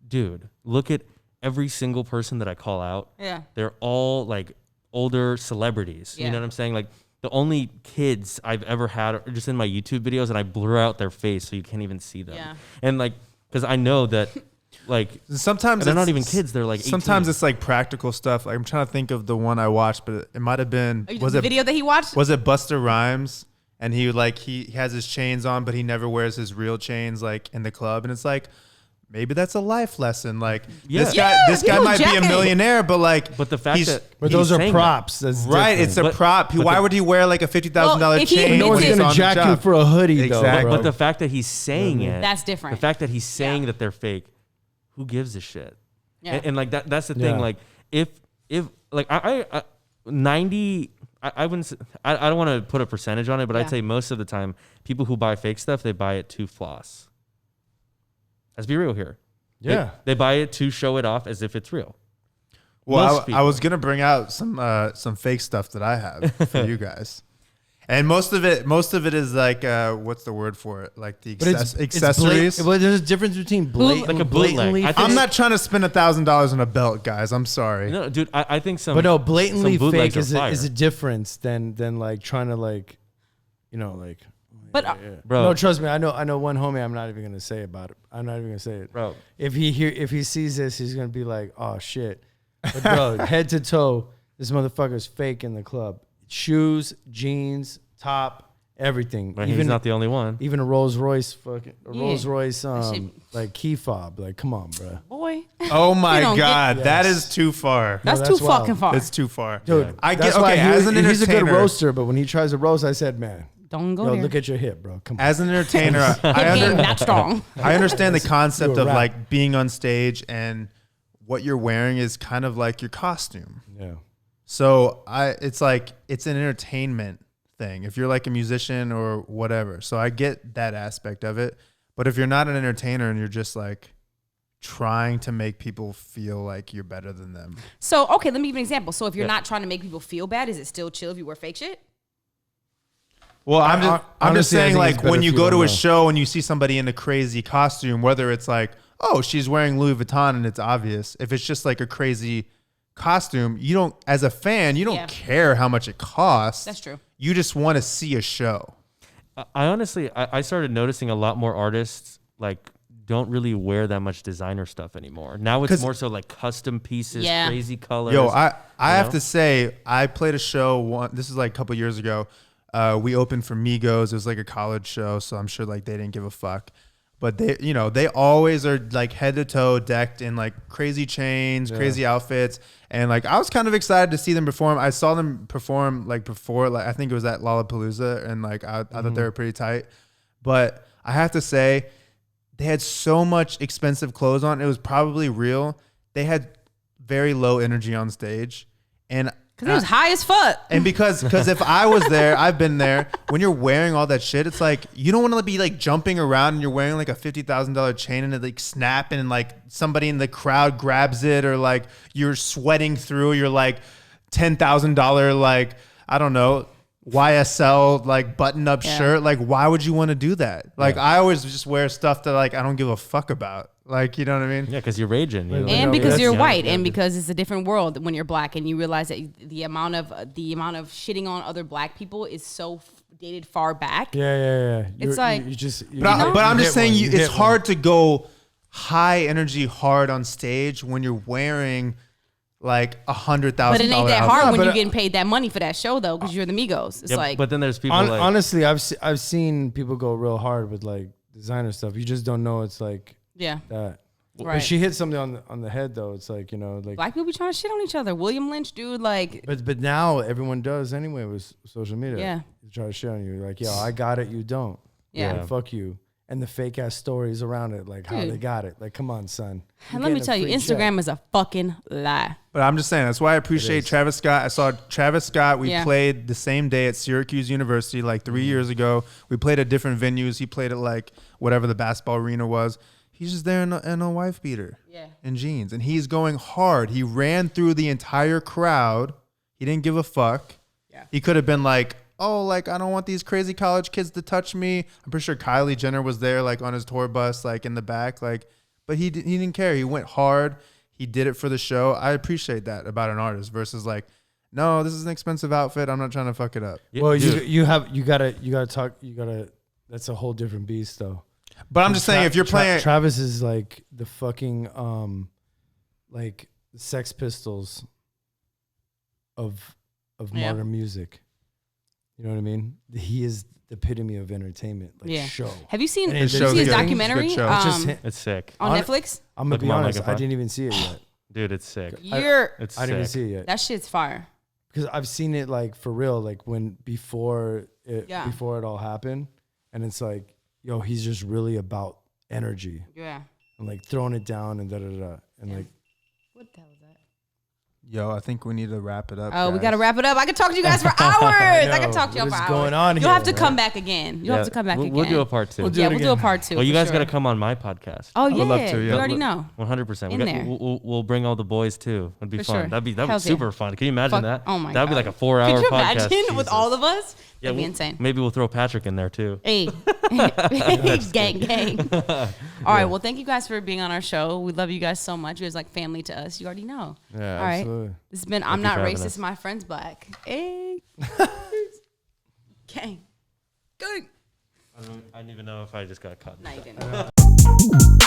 dude, look at every single person that I call out. Yeah. They're all like older celebrities. Yeah. You know what I'm saying? Like the only kids I've ever had are just in my YouTube videos, and I blur out their face so you can't even see them. Yeah. And like, because I know that like sometimes they're not even kids. They're like 18. Sometimes it's like practical stuff. Like I'm trying to think of the one I watched, but it might have been the video that he watched? Was it Busta Rhymes? And he has his chains on, but he never wears his real chains like in the club, and it's like, maybe that's a life lesson. Like this guy might be a millionaire, but like, but the fact that those are props, that's right? It's a prop. Why would he wear like a $50,000 chain? No one's gonna jack you for a hoodie, exactly. But the fact that he's saying it, that's different. The fact that he's saying that they're fake, who gives a shit? Yeah. And like that's the thing. Like if like I 90. I wouldn't. I don't want to put a percentage on it, but I'd say most of the time, people who buy fake stuff, they buy it to floss. Let's be real here. Yeah. They buy it to show it off as if it's real. Well, I was going to bring out some fake stuff that I have for you guys. And most of it is like, what's the word for it? Like the But it's accessories. well, there's a difference between Like a bootleg. blatantly. I think- I'm not trying to spend $1,000 on a belt, guys. I'm sorry. No, dude, I think some. But no, blatantly some bootlegs fake is are a fire. difference than like trying to like, like. But Bro. No, trust me. I know one homie. I'm not even gonna say about it. I'm not even gonna say it, Bro. If he sees this, he's gonna be like, oh shit. But bro, head to toe, this motherfucker's fake in the club. Shoes, jeans, top, everything. But he's not the only one. Even a Rolls Royce, Yeah. Rolls Royce, shit- like key fob. Like, come on, bro. boy, Oh my You don't God, get- that Yes. is too far. that's that's too wild. fucking far. It's too far, Dude, I get that's why okay. As an he's a good entertainer, roaster, but when he tries to roast, I said, man, Don't go yo, there. look at your hip, bro. Come on. as an entertainer, Hip game not strong. I understand the You concept a of rap. like being on stage and what you're wearing is kind of like your costume. Yeah. So it's like it's an entertainment thing. If you're like a musician or whatever, so I get that aspect of it. But if you're not an entertainer and you're just like trying to make people feel like you're better than them, So okay, let me give you an example. So if you're not trying to make people feel bad, is it still chill if you wear fake shit? well, I'm just honestly, I saying think like it's better when if you you go don't to a know. show and you see somebody in a crazy costume, whether it's like, oh, she's wearing Louis Vuitton and it's obvious. If it's just like a crazy costume, you don't, as a fan, you don't Yeah. care how much it costs. That's true. You just want to see a show. I honestly, I started noticing a lot more artists like don't really wear that much designer stuff anymore. Now it's 'Cause- more so like custom pieces, Yeah. crazy colors. Yo, I have know? to say, I played a show this is like a couple years ago. We opened for Migos. It was like a college show, so I'm sure like they didn't give a fuck. But they always are like head to toe decked in like crazy chains, crazy outfits. And like I was kind of excited to see them perform. I saw them perform like before, like I think it was at Lollapalooza, and like I thought they were pretty tight. But I have to say, they had so much expensive clothes on. It was probably real. They had very low energy on stage. And Because it was high as fuck. and because if I was there, I've been there. When you're wearing all that shit, it's like you don't want to be like jumping around and you're wearing like a $50,000 chain and it like snapping and like somebody in the crowd grabs it, or like you're sweating through your like $10,000 like I don't know YSL like button up Yeah. shirt. Like why would you want to do that? Like I always just wear stuff that like I don't give a fuck about. Like you know what I mean? Yeah, because you're raging. You know? And because that's- you're yeah, white, yeah. and because it's a different world when you're black, and you realize that the amount of shitting on other black people is so dated far back. Yeah. It's like- you just. But I'm just saying, it's hit hard to go high energy hard on stage when you're wearing like $100,000. But it ain't that hard Yeah, when but you're getting paid that money for that show, though, because you're the Migos. It's Yeah, like, but then there's people like Honestly, I've seen people go real hard with like designer stuff. You just don't know it's like yeah, that. Right. When she hit something on the head though, it's like like. black people be trying to shit on each other. William Lynch, dude, like, But now everyone does anyway with social media. Yeah. You try to shit on you like, yo, I got it, you don't. Yeah. Like, fuck you. And the fake ass stories around it, like how Dude. they got it. Like, come on, son. and let me tell you, Instagram is a fucking lie. But I'm just saying, that's why I appreciate Travis Scott. I saw Travis Scott. We Yeah. played the same day at Syracuse University like 3 years ago. We played at different venues. He played at like whatever the basketball arena was. He's just there in a wife beater and jeans. And he's going hard. He ran through the entire crowd. He didn't give a fuck. Yeah. He could have been like, oh, like, I don't want these crazy college kids to touch me. I'm pretty sure Kylie Jenner was there, like, on his tour bus, like, in the back. Like, but he didn't care. He went hard. He did it for the show. I appreciate that about an artist versus, like, no, this is an expensive outfit. I'm not trying to fuck it up. Yeah, Well, dude. you gotta talk. That's a whole different beast, though. But I'm just saying, if you're playing... Travis is like the fucking like the Sex Pistols of Yeah. modern music. You know what I mean? He is the epitome of entertainment, like Yeah. show. Have you seen And it did you shows see his good. documentary It's a good show. It's just him. It's sick, on On- Netflix? I'm gonna Look be him up, honest. like, I didn't even see it yet. dude. It's sick. You're It's I didn't even sick. see it yet that shit's fire. because I've seen it like for real, like before it Yeah. all happened, and it's like, yo, he's just really about energy Yeah. and like throwing it down and and Yeah. like What the hell is that? Yo, I think we need to wrap it up. Oh, we guys. got to wrap it up. I could talk to you guys for hours. I could talk to y'all for hours. What's going on You'll here, have to man? come back again. You'll have to come back again. We'll do a part 2. We'll do Yeah, it we'll do a again. part 2. Well, you for guys sure. got to come on my podcast. Oh, yeah. would love to, You yeah. already know. 100%. In there. We'll bring all the boys too. It'd be For fun. sure. That'd be Hells yeah. super fun. Can you imagine Fuck. that? Oh my That'd be God. like a 4-hour Could you podcast. imagine with Jesus. all of us? Yeah, That'd be insane. Maybe we'll throw Patrick in there too. Hey, gang, gang. All right. Well, thank you guys for being on our show. We love you guys so much. You guys like family to us. You already know. Yeah, All right. absolutely. This has been Thank I'm you Not for having Racist. us. My friend's black. Hey. Gang. Gang. I didn't even know if I just got caught. No, you didn't.